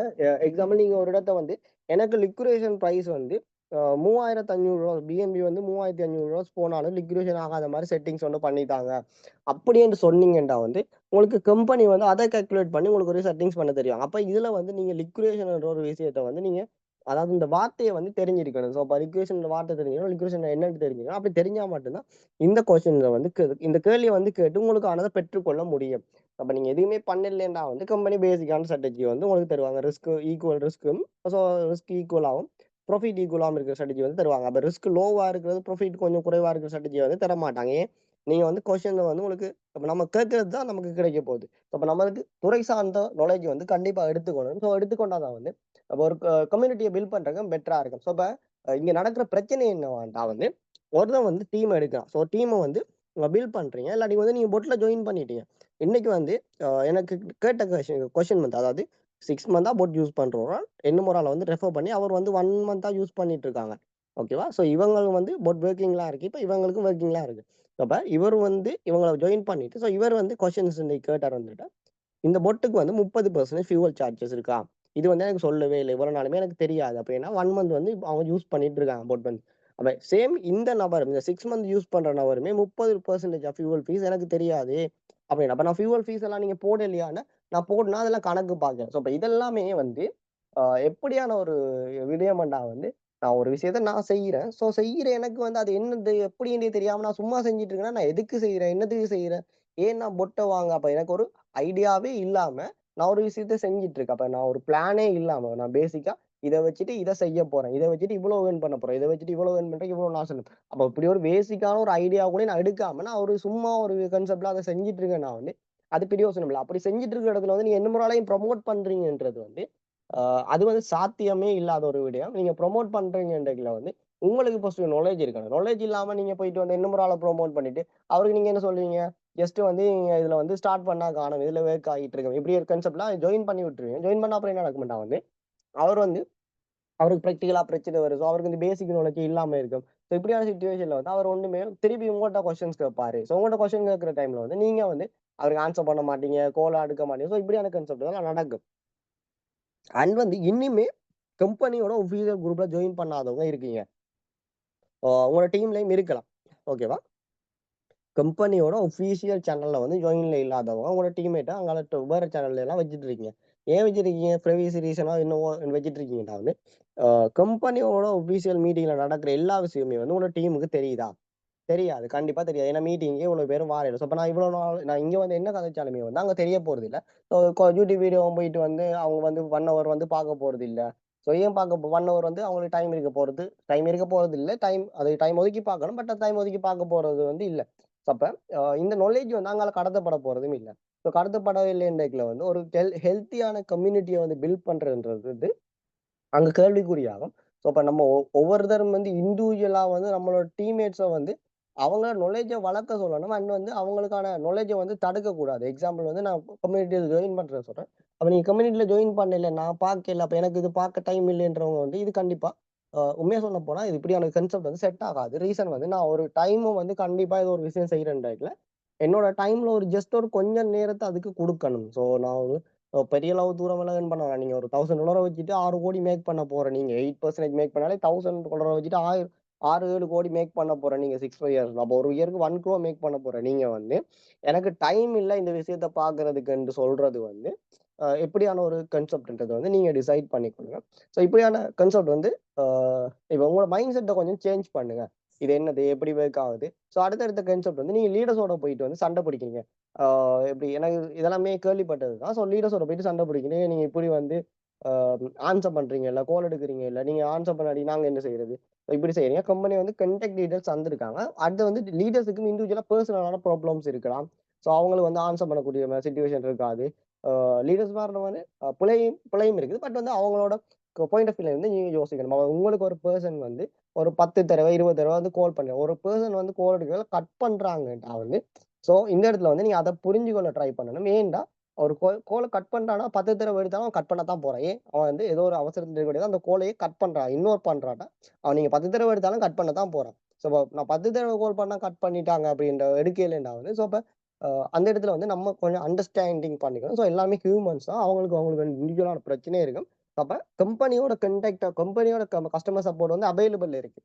எக்ஸாம்பிள் நீங்க ஒரு இடத்த வந்து எனக்கு லிக்விடேஷன் பிரைஸ் வந்து ரூ. 3,500 பிஎன்பி வந்து ரூ. 3,500 போனாலும் லிக்விடேஷன் ஆகாத மாரி செட்டிங்ஸ் வந்து பண்ணித்தாங்க. அப்படின்னு சொன்னீங்கன்னா வந்து, உங்களுக்கு கம்பெனி வந்து அத கால்குலேட் பண்ணி உங்களுக்கு ஒரு செட்டிங்ஸ் பண்ண தெரியும். அப்ப இதுல வந்து நீங்க லிக்விடேஷன்ன்ற ஒரு விஷயத்த வந்து நீங்க அதாவது இந்த வார்த்தைய வந்து தெரிஞ்சிருக்கணும். ஸோ அப்ப லிக்விடேஷன் வார்த்தை தெரிஞ்சுக்கணும். லிக்விடேஷன் என்னன்னு தெரிஞ்சுக்கணும். அப்படி தெரிஞ்சா மட்டும் தான் இந்த கொஸ்டின்ல வந்து இந்த கேள்விய வந்து கேட்டு உங்களுக்கானத பெற்றுக்கொள்ள முடியும். அப்ப நீங்க எதுவுமே பண்ணலைன்னா வந்து கம்பெனி பேசிக்கான ஸ்ட்ராட்டஜி வந்து உங்களுக்கு தருவாங்க. ரிஸ்க்கும் ஸோ ரிஸ்க் ஈக்குவலாவும், ப்ராஃபிட் ஈக்குவலாவும் இருக்கிற ஸ்ட்ராட்டஜி வந்து தருவாங்க. அப்ப ரிஸ்க் லோவா இருக்கிறது, ப்ராஃபிட் கொஞ்சம் குறைவா இருக்கிற ஸ்ட்ராட்டஜிய வந்து தரமாட்டாங்க. ஏன்? நீங்க வந்து கொஸ்டின்ல வந்து உங்களுக்கு அப்ப நம்ம கேட்கறது தான் நமக்கு கிடைக்க போகுது. அப்ப நம்மளுக்கு துறை சார்ந்த நாலேட்ஜ் வந்து கண்டிப்பா எடுத்துக்கணும். ஸோ எடுத்துக்கொண்டா தான் வந்து அப்ப ஒரு கம்யூனிட்டிய பில்ட் பண்றதுக்கு பெட்டரா இருக்கும். ஸோ இப்ப இங்க நடக்கிற பிரச்சனை என்னவான்டா வந்து, ஒருத்தன் வந்து டீம் எடுக்கிறான். ஸோ டீம வந்து பில்ட் பண்றீங்க. இல்லாட்டி வந்து நீங்க பொட்ல ஜாயின் பண்ணிட்டீங்க. இன்னைக்கு வந்து எனக்கு கேட்ட கொஸ்டின் வந்து அதாவது 6 மந்த்தா பொட் யூஸ் பண்றோம். இன்னும் ஒரு ஆள வந்து ரெஃபர் பண்ணி அவர் வந்து 1 மந்த்தா யூஸ் பண்ணிட்டு இருக்காங்க. ஓகேவா? ஸோ இவங்க வந்து பொட் வொர்க்கிங்லாம் இருக்கு. இப்ப இவங்களுக்கும் வொர்க்கிங்லாம் இருக்கு. அப்ப இவர் வந்து இவங்கள ஜாயின் பண்ணிட்டு, ஸோ இவர் வந்து கொஸ்டின்ஸ் இன்னைக்கு கேட்டார் வந்துட்டு, இந்த பொட்டுக்கு வந்து 30% ஃபியூவல் சார்ஜஸ் இருக்கா? இது வந்து எனக்கு சொல்லவே இல்ல. இவ்வளவு நாளுமே எனக்கு தெரியாது. அப்ப ஏன்னா 1 மந்த் வந்து அவங்க யூஸ் பண்ணிட்டு இருக்காங்க பொட் வந்து. அப்ப சேம் இந்த நபரும் இந்த 6 மந்த் யூஸ் பண்ற நபருமே 30% ஆஃப் ஃபியூவல் ஃபீஸ் எனக்கு தெரியாது. அப்படின்னு. அப்ப நான் ஃபியூவல் ஃபீஸ் எல்லாம் நீங்க போடலையான்னு, நான் போடுனா அதெல்லாம் கணக்கு பார்க்கிறேன். ஸோ அப்ப இதெல்லாமே வந்து எப்படியான ஒரு விடயம்டா வந்து, நான் ஒரு விஷயத்த நான் செய்றேன். ஸோ செய்ற எனக்கு வந்து அது என்னது எப்படின்னே தெரியாம நான் சும்மா செஞ்சுட்டு இருக்கேன்னா, நான் எதுக்கு செய்றேன்? என்னத்துக்கு செய்றேன்? ஏன் நான் பொட்ட வாங்க? அப்ப எனக்கு ஒரு ஐடியாவே இல்லாம, நான் ஒரு விஷயத்த செஞ்சுட்டு இருக்கேன். அப்ப நான் ஒரு பிளானே இல்லாம, நான் பேசிக்கா இத வச்சுட்டு இத செய்ய போறேன். இத வச்சுட்டு இவ்வளோ ஏர்ன் பண்ண போறேன். இத வச்சுட்டு இவ்வளோ ஏர்ன் பண்றேன், இவ்வளோ லாஸ். அப்ப இப்படி ஒரு பேசிக்கான ஒரு ஐடியா கூட நான் எடுக்காம, நான் ஒரு சும்மா ஒரு கான்செப்ட்ல அத செஞ்சுட்டு இருக்கேன்னா வந்து, அது பிரயோசனம் இல்ல. அப்படி செஞ்சுட்டு இருக்கிற இடத்துல வந்து நீங்க இன்னொரு ஆளையும் ப்ரமோட் பண்றீங்கன்றது வந்து, அது வந்து சாத்தியமே இல்லாத ஒரு விடயம். நீங்க ப்ரமோட் பண்றீங்கன்றதுல வந்து, உங்களுக்கு ஃபர்ஸ்ட் நாலேட்ஜ் இருக்கணும். நாலேட்ஜ் இல்லாம நீங்க போயிட்டு வந்து இன்னொரு ஆள ப்ரமோட் பண்ணிட்டு, அவருக்கு நீங்க என்ன சொல்றீங்க? ஜஸ்ட் வந்து நீங்க இதுல வந்து ஸ்டார்ட் பண்ணா காணோம். இதுல ஒர்க் ஆகிட்டு இருக்கு. இப்படி ஒரு கான்செப்ட்ல ஜாயின் பண்ணி விட்டுருவீங்க. ஜாயின் பண்ணா அப்புறம் என்ன நடக்கும்டா வந்து, அவர் வந்து அவருக்கு பிராக்டிகலா பிரச்சனை வரும். ஸோ அவருக்கு இந்த பேசிக் நாலேட்ஜ் இல்லாம இருக்கும். ஸோ இப்படியான சிச்சுவேஷன்ல வந்து அவர் ஒண்ணுமே திருப்பி உங்கள்ட்ட கொஸ்டின்ஸ் கேட்பாரு. ஸோ உங்கள்ட்ட கொஸ்டின் கேட்கிற டைம்ல வந்து நீங்க வந்து அவருக்கு ஆன்சர் பண்ண மாட்டீங்க, கோல எடுக்க மாட்டீங்க. ஸோ இப்படியான கான்செப்ட் தான் நடக்கும். அண்ட் வந்து இன்னிமே கம்பெனியோட ஒஃபிஷியல் குரூப்ல ஜாயின் பண்ணாதவங்க இருக்கீங்க. உங்களோட டீம்லயும் இருக்கலாம். ஓகேவா? கம்பெனியோட ஒஃபிஷியல் சேனல்ல வந்து ஜாயின்ல இல்லாதவங்க உங்களோட டீம்மேட்ட அங்கால வேற சேனல்ல எல்லாம் வச்சுட்டு இருக்கீங்க. ஏன் வச்சிருக்கீங்க? பிரைவசி ரீசனோ என்னவோ வச்சுட்டு இருக்கீங்கன்னா வந்து, கம்பெனியோட ஒஃபிஷியல் மீட்டிங்ல நடக்கிற எல்லா விஷயமுமே வந்து உங்களோட டீமுக்கு தெரியுதா? தெரியாது. கண்டிப்பா தெரியாது. ஏன்னா மீட்டிங்க்கே இவ்வளவு பேரும் வாரேன். ஸோ அப்ப நான் இவ்வளவு நாள் நான் இங்க வந்து என்ன கதைச்சாலுமே வந்து அங்க தெரிய போறதில்ல. ஸோ யூடியூப் வீடியோ போயிட்டு வந்து அவங்க வந்து 1 ஹவர் வந்து பார்க்க போறதில்ல. ஸோ ஏன் பார்க்க 1 ஹவர் வந்து அவங்களுக்கு டைம் இருக்க போறதில்ல. அது டைம் ஒதுக்கி பார்க்கணும். பட் டைம் ஒதுக்கி பார்க்க போறது வந்து இல்ல. ஸோ அப்ப இந்த நாலேட்ஜ் வந்து அங்கால கடத்தப்பட போறதும் இல்ல. ஸோ கடத்தப்படவில்லைன்றதுல வந்து ஒரு ஹெல்த்தியான கம்யூனிட்டிய வந்து பில்ட் பண்றதுன்றது வந்து அங்க கேள்விக்குறியாகும். ஸோ அப்ப நம்ம ஒவ்வொருத்தரும் வந்து இண்டிவிஜுவலா வந்து நம்மளோட டீம்மேட்ஸ வந்து அவங்க நாலேட்ஜ வளர்க்க சொல்லணும். அண்ட் வந்து அவங்களுக்கான நாலேட்ஜ வந்து தடுக்கக்கூடாது. எக்ஸாம்பிள் வந்து நான் கம்யூனிட்டில ஜாயின் பண்றேன்னு சொல்றேன். அப்ப நீங்க கம்யூனிட்டில ஜாயின் பண்ணல, நான் பார்க்கல. அப்ப எனக்கு இது பார்க்க டைம் இல்லைன்றவங்க வந்து இது கண்டிப்பா உண்மையா சொல்ல போனா இது இப்படியான கான்செப்ட் வந்து செட் ஆகாது. ரீசன் வந்து நான் ஒரு டைமும் வந்து கண்டிப்பா இது ஒரு விஷயம் செய்றேன் டைம்ல, என்னோட டைம்ல ஒரு ஜஸ்ட் ஒரு கொஞ்ச நேரத்த அதுக்கு குடுக்கணும். ஸோ நான் ஒரு பெரிய அளவு தூரமெல்லாம் ஏர்ன் பண்ண வேணாம். நீங்க ஒரு $1000 வச்சுட்டு 6,00,00,000 மேக் பண்ண போற நீங்க 8% மேக் பண்ணாலே $1000 வச்சுட்டு 6, 7 கோடி மேக் பண்ண போற நீங்க 6 இயர்ஸ்ல. அப்போ ஒரு இயருக்கு 1 crore மேக் பண்ண போற நீங்க வந்து, எனக்கு டைம் இல்ல இந்த விஷயத்த பார்க்கறதுக்குன்னு சொல்றது வந்து, எப்படியான ஒரு கான்செப்ட்ன்றத வந்து நீங்க டிசைட் பண்ணிக்கோங்க. ஸோ இப்படியான கான்செப்ட் வந்து அ இப்ப உங்களோட மைண்ட் செட்ட கொஞ்சம் சேஞ்ச் பண்ணுங்க. இது என்னது? எப்படி ஒர்க் ஆகுது? ஸோ அடுத்தடுத்த கான்செப்ட் வந்து நீங்க லீடர்ஸோட போயிட்டு வந்து சண்டை பிடிக்கிறீங்க. ஆ எப்படி எனக்கு இதெல்லாமே கேள்விப்பட்டது தான். ஸோ லீடர்ஸோட போயிட்டு சண்டை பிடிக்கிறீங்க. நீங்க இப்படி வந்து அ ஆன்சர் பண்றீங்க இல்ல, கால் எடுக்குறீங்க இல்ல, நீங்க ஆன்சர் பண்ணாட்டி நாங்க என்ன செய்றது? இப்படி செய்றீங்க. கம்பெனி வந்து கான்டாக்ட் டீடைல்ஸ் தந்திருக்காங்க. அடுத்து வந்து லீடர்ஸுக்கு இண்டிவிஜுவலா பெர்சனலான ப்ராப்ளம்ஸ் இருக்கலாம். ஸோ அவங்களுக்கு வந்து ஆன்சர் பண்ணக்கூடிய சிச்சுவேஷன் இருக்காது. லீடர்ஸ் மாறுனவனே பிழையும் இருக்குது. பட் வந்து அவங்களோட பாயிண்ட் ஆஃப் வியூல இருந்து நீங்க யோசிக்கணும். உங்களுக்கு ஒரு பெர்சன் வந்து ஒரு 10 தடவ, 20 தடவ வந்து கால் பண்ணி ஒரு பெர்சன் வந்து கால் எடுக்கல கட் பண்றாங்கன்ட்டா வந்து, ஸோ இந்த இடத்துல வந்து நீங்க அத புரிஞ்சுகொள்ள ட்ரை பண்ணணும். ஏன்டா, ஒரு கால கட் பண்றான்னா 10 தடவ எடுத்தாலும் அவன் கட் பண்ணத்தான் போறான். ஏன்? அவன் வந்து ஏதோ ஒரு அவசரத்துல இருக்கக்கூடியது அந்த காலையே கட் பண்றான். இக்னோர் பண்றான்டா, அவன் நீங்க 10 தடவ எடுத்தாலும் கட் பண்ணத்தான் போறான். ஸோ நான் 10 தடவ கால் பண்ணா கட் பண்ணிட்டாங்க அப்படின்ற எடுக்கையிலேண்டா வந்து, ஸோ அப்ப அந்த இடத்துல வந்து நம்ம கொஞ்சம் அண்டர்ஸ்டாண்டிங் பண்ணிக்கணும். ஸோ எல்லாமே ஹியூமன்ஸ் தான். அவங்களுக்கு இண்டிவிஜுவலான பிரச்சனை இருக்கும். அப்ப கம்பெனியோட கஸ்டமர் சப்போர்ட் வந்து அவைலபிள் இருக்கு.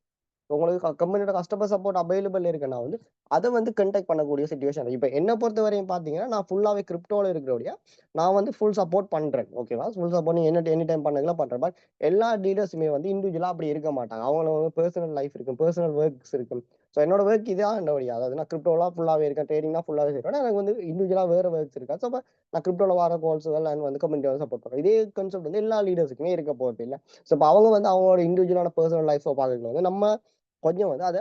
உங்களுக்கு கம்பெனியோட கஸ்டமர் சப்போர்ட் அவைலபிள் இருக்குன்னா வந்து, அத வந்து கான்டாக்ட் பண்ணக்கூடிய சிச்சுவேஷன். இப்ப என்ன பொறுத்தவரையும் பார்த்தீங்கன்னா, நான் ஃபுல்லாவே கிரிப்டோல இருக்கிறபடியா, நான் வந்து ஃபுல் சப்போர்ட் பண்றேன். ஓகேவா? ஃபுல் சப்போர்ட் நீங்க எனி டைம் பண்ணுங்களா பண்றேன். பட் எல்லா லீடர்ஸுமே வந்து இண்டிவிஜுவலா அப்படி இருக்க மாட்டாங்க. அவங்களுக்கு வந்து பெர்சனல் லைஃப் இருக்கும். பெர்சனல் ஒர்க்ஸ் இருக்கும். ஸோ என்னோட ஒர்க் இதான்றபடியா, அதாவது நான் கிரிப்டோலாம் ஃபுல்லாவே இருக்கேன். ட்ரேடிங்னா ஃபுல்லாவே செய்றேன். எனக்கு வந்து இண்டிவிஜுவலா வேற ஒர்க்ஸ் இருக்கா. ஸோ அப்ப நான் கிரிப்டோல வர கால்ஸ்கள் அண்ட் வந்து கம்யூனிட்டிய சப்போர்ட் பண்றேன். இதே கான்செப்ட் வந்து எல்லா லீடர்ஸுக்குமே இருக்க போறதில்ல. ஸோ இப்ப அவங்க வந்து அவங்களோட இண்டிவிஜுவலான பெர்சனல் லைஃப்ப பார்க்கறது வந்து நம்ம கொஞ்சம் வந்து அத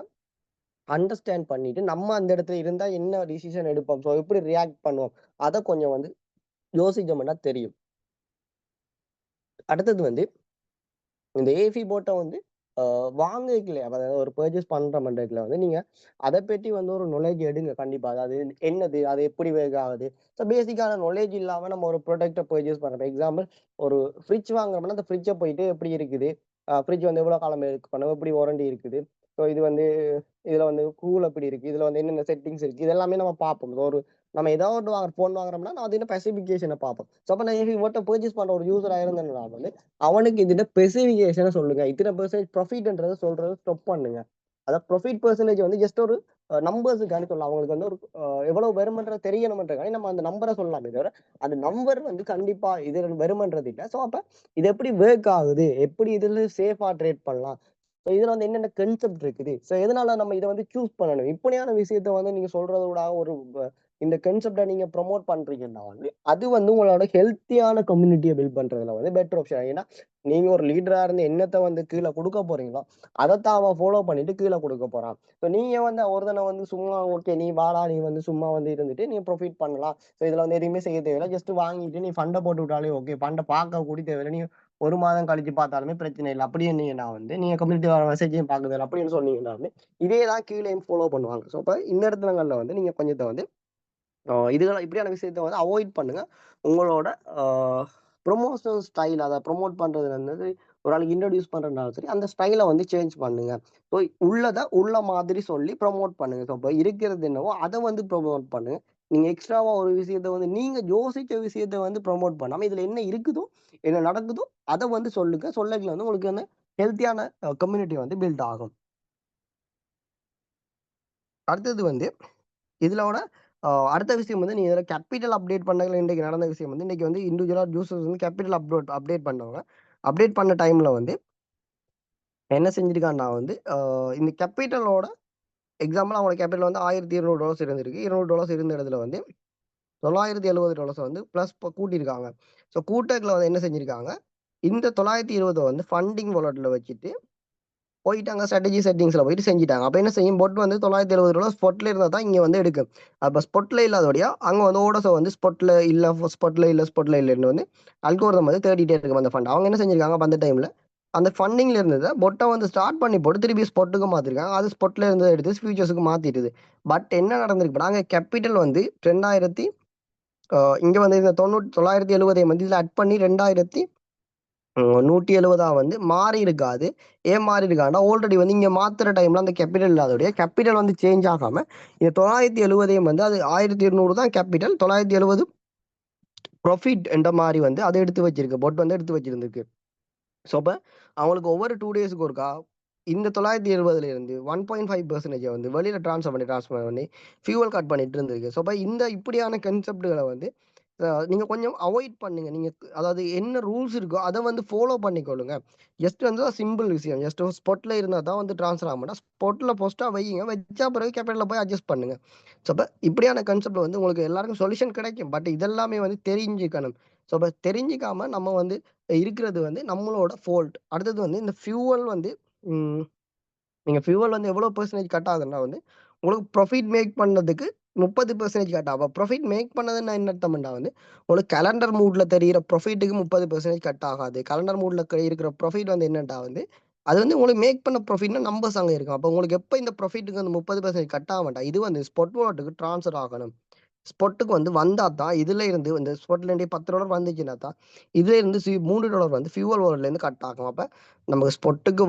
அண்டர்ஸ்டாண்ட் பண்ணிட்டு, நம்ம அந்த இடத்துல இருந்தா என்ன டிசிஷன் எடுப்போம்? ஸோ எப்படி ரியாக்ட் பண்ணுவோம்? அத கொஞ்சம் வந்து யோசிச்சோம்னா தெரியும். அடுத்தது வந்து இந்த ஏஃபி போட்ட வந்து அ வாங்கவைக்கல அதாவது ஒரு பர்ச்சேஸ் பண்ற மண்டத்துல வந்து நீங்க அத பத்தி வந்து ஒரு நாலேட்ஜ் எடுங்க கண்டிப்பா. அதாவது என்னது? அது எப்படி ஒர்க் ஆகுது? ஸோ பேசிக்கான நாலேட்ஜ் இல்லாம நம்ம ஒரு ப்ராடக்ட்ட பர்ச்சேஸ் பண்றோம். எக்ஸாம்பிள் ஒரு ஃப்ரிட்ஜ் வாங்குறோம்னா, அந்த ஃப்ரிட்ஜ போயிட்டு எப்படி இருக்குது? ஃப்ரிட்ஜ் வந்து எவ்வளோ காலம் யூஸ் பண்ணும்? எப்படி வாரண்டி இருக்குது? ஸோ இது வந்து இதுல வந்து கூல் எப்படி இருக்கு? இதுல வந்து என்னென்ன செட்டிங்ஸ் இருக்கு? இது எல்லாமே நம்ம பார்ப்போம். ஒரு நம்ம ஏதாவது ஒண்ணு ஃபோன் வாங்குறோம்னா, நான் அது ஸ்பெசிஃபிகேஷன பார்ப்போம். ஸோ அப்ப நான் இவர்ட்ட பர்ச்சேஸ் பண்ற ஒரு யூசரா இருந்தேன்னா வந்து அவனுக்கு இதுல ஸ்பெசிஃபிகேஷன சொல்லுங்க. இத்தனை பெர்சன்டேஜ் ப்ராஃபிட்ன்றத சொல்றத ஸ்டாப் பண்ணுங்க. அதாவது ப்ராஃபிட் பெர்சன்டேஜ் வந்து ஜஸ்ட் ஒரு நம்பர்ஸ்க்காண்டி சொல்லலாம். அவங்களுக்கு வந்து ஒரு எவ்வளவு வருமன்றது தெரியணும்ன்றதுக்காண்டி நம்ம அந்த நம்பர சொல்லலாமே தவிர, அந்த நம்பர் வந்து கண்டிப்பா இது வருமன்றது இல்ல. ஸோ அப்ப இது எப்படி வொர்க் ஆகுது? எப்படி இதுல சேஃபா ட்ரேட் பண்ணலாம்? ஸோ இதுல வந்து என்னென்ன கான்செப்ட் இருக்குது? ஸோ எதனால நம்ம இத வந்து சூஸ் பண்ணணும்? இப்படியான விஷயத்த வந்து நீங்க சொல்றத விட ஒரு இந்த கான்செப்ட்ட நீங்க ப்ரமோட் பண்றீங்கன்னா வந்து, அது வந்து உங்களோட ஹெல்த்தியான கம்யூனிட்டிய பில்ட் பண்றதுல வந்து பெட்டர் ஆப்ஷன். ஏன்னா, நீங்க ஒரு லீடரா இருந்து என்னத்த வந்து கீழ குடுக்க போறீங்களோ, அதத்தான் அவன் ஃபாலோ பண்ணிட்டு கீழ குடுக்க போறான். ஸோ நீங்க வந்து ஒருத்தன வந்து சும்மா ஓகே நீ வாடா, நீ வந்து சும்மா வந்து இருந்துட்டு நீ ப்ராஃபிட் பண்ணலாம். ஸோ இதுல வந்து எதுவுமே செய்ய தேவையில்ல. ஜஸ்ட் வாங்கிட்டு நீ ஃபண்ட போட்டு விட்டாலே ஓகே. ஃபண்ட பார்க்க கூட தேவையில்ல. நீ 1 மாதம் கழிச்சு பார்த்தாலுமே பிரச்சனை இல்ல. அப்படின்னீங்கன்னா வந்து, நீங்க கம்யூனிட்டி வர மெசேஜையும் பார்க்க தேவையில்ல அப்படின்னு சொன்னீங்கன்னா வந்து, இதே தான் கீழயும் ஃபாலோ பண்ணுவாங்க. ஸோ அப்ப இந்த இடத்துலங்கள்ல வந்து நீங்க கொஞ்சத்த வந்து இதுகள இப்படியான விஷயத்த வந்து அவாய்ட் பண்ணுங்க. உங்களோட அ புரமோஷனல் ஸ்டைல் அத புரமோட் பண்றது வந்து ஒரு ஆளுக்கு இன்ட்ரோடியூஸ் பண்றதுனாலும் சரி, அந்த ஸ்டைல வந்து சேஞ்ச் பண்ணுங்க. ஸோ உள்ளத உள்ள மாதிரி சொல்லி புரமோட் பண்ணுங்க. ஸோ இப்ப இருக்கிறது என்னவோ அத வந்து புரமோட் பண்ணுங்க. நீங்க எக்ஸ்ட்ராவா ஒரு விஷயத்த வந்து நீங்க யோசிச்ச விஷயத்த வந்து புரமோட் பண்ணாம, இதுல என்ன இருக்குதோ, என்ன நடக்குதோ அத வந்து சொல்லுங்க. சொல்லக்கைல வந்து உங்களுக்கு வந்து ஹெல்த்தியான கம்யூனிட்டி வந்து பில்ட் ஆகும். அடுத்தது வந்து இதுலோட அடுத்த விஷயம் வந்து, நீ இதுல கேப்பிட்டல் அப்டேட் பண்ணதுல இன்றைக்கு நடந்த விஷயம் வந்து, இன்னைக்கு வந்து இண்டிவிஜுவலா யூசர்ஸ் வந்து கேப்பிட்டல் அப்டேட் பண்ணவங்க. அப்டேட் பண்ண டைம்ல வந்து என்ன செஞ்சிருக்கான்னா வந்து, இந்த கேப்பிட்டலோட எக்ஸாம்பிள் அவங்களோட கேப்பிட்டல் வந்து $1200 இருந்திருக்கு. $200 இருந்த இடத்துல வந்து $970 வந்து பிளஸ் கூட்டியிருக்காங்க. ஸோ கூட்டத்துல வந்து என்ன செஞ்சிருக்காங்க, இந்த 920 வந்து ஃபண்டிங் வாலெட்ல வச்சுட்டு போயிட்டாங்க. ஸ்ட்ராட்டஜி செட்டிங்ஸ்ல போயிட்டு செஞ்சுட்டாங்க. அப்ப என்ன செய்யும், பொட் வந்து $970 ஸ்பாட்ல இருந்தா தான் இங்க வந்து எடுக்கும். அப்ப ஸ்பாட்ல இல்லாதபடியா அங்க வந்து ஓடோஸ வந்து ஸ்பாட்ல இல்லன்னு வந்து அல்கோரிதம் வந்து தேடிட்டே இருக்கும் அந்த ஃபண்ட். அவங்க என்ன செஞ்சிருக்காங்க, அப்ப அந்த டைம்ல அந்த ஃபண்டிங்ல இருந்தத பொட்ட வந்து ஸ்டார்ட் பண்ணி போட்டு திருப்பி ஸ்பாட்டுக்கு மாத்திருக்காங்க. அது ஸ்பாட்ல இருந்தத எடுத்து ஃபியூச்சர்ஸ்க்கு மாத்திட்டுது. பட் என்ன நடந்திருக்கு, நாங்க கேப்பிட்டல் வந்து 2000 இங்க வந்து இந்த 970 வந்து இதுல ஆட் பண்ணி 2000 170 வந்து மாறி இருக்காது. ஏன் மாறி இருக்காதுன்னா, ஆல்ரெடி வந்து இங்க மாத்துற டைம்ல அந்த கேப்பிட்டல் இல்லாதோடைய கேப்பிட்டல் வந்து சேஞ்ச் ஆகாம, இந்த 970 வந்து அது 1200 தான் கேப்பிட்டல். 970 ப்ராஃபிட் என்ற மாரி வந்து அத எடுத்து வச்சிருக்கு. பொட் வந்து எடுத்து வச்சிருந்திருக்கு. ஸோ, அப்ப அவங்களுக்கு ஒவ்வொரு 2 டேஸ்க்கு ஒருக்கா இந்த 970ல இருந்து 1.5% வந்து வெளியில ட்ரான்ஸ்ஃபர் பண்ணி ஃபியூவல் கட் பண்ணிட்டு இருந்திருக்கு. ஸோ, அப்ப இந்த இப்படியான கான்செப்ட்கள வந்து நீங்க கொஞ்சம் அவாய்ட் பண்ணுங்க. நீங்க அதாவது என்ன ரூல்ஸ் இருக்கோ அத வந்து ஃபாலோ பண்ணிக்கொள்ளுங்க. ஜஸ்ட் வந்து சிம்பிள் விஷயம். ஜஸ்ட் ஸ்பாட்ல இருந்தா தான் வந்து ட்ரான்ஸ்ஃபர் ஆக மாட்டா. ஸ்பாட்ல போஸ்ட்டா வையுங்க. வச்சா பிறகு கேபிட்டல்ல போய் அட்ஜஸ்ட் பண்ணுங்க. ஸோ, அப்ப இப்படியான கான்செப்ட்ல வந்து உங்களுக்கு எல்லாருக்கும் சொல்யூஷன் கிடைக்கும். பட் இதெல்லாமே வந்து தெரிஞ்சுக்கணும். ஸோ, அப்ப தெரிஞ்சுக்காம நம்ம வந்து இருக்கிறது வந்து நம்மளோட ஃபால்ட். அடுத்தது வந்து இந்த ஃபியூவல் வந்து ம். நீங்க ஃபியூவல் வந்து எவ்வளோ பெர்சன்டேஜ் கட் ஆகுதுன்னா வந்து, உங்களுக்கு ப்ராஃபிட் மேக் பண்ணதுக்கு 30% கட் ஆகும். ப்ராஃபிட் மேக் பண்ணதுன்னா என்ன அர்த்தம்ன்னா வந்து, உங்களுக்கு கேலண்டர் மூட்ல தெரியிற ப்ராஃபிட்டுக்கு 30% கட் ஆகாது. கேலண்டர் மூட்ல இருக்கிற ப்ராஃபிட் வந்து என்னட்டா வந்து, அது வந்து உங்களுக்கு மேக் பண்ண ப்ராஃபிட்னா நம்பர்ஸ் அங்க இருக்கும். அப்போ உங்களுக்கு எப்ப இந்த ப்ராஃபிட்டுக்கு அந்த 30% கட் ஆக வேண்டாம். இது வந்து ஸ்பாட் வாலெட்டுக்கு ட்ரான்ஸ்ஃபர் ஆகணும். ஸ்பாட்டுக்கு வந்து வந்தா தான், இதுல இருந்து இந்த ஸ்பாட்லேருந்தே $10 வந்துச்சுன்னா தான், இதுல இருந்து $3 வந்து ஃபியூவல் வாலெட்லேருந்து கட் ஆகும். அப்ப நமக்கு ஸ்பாட்டுக்கு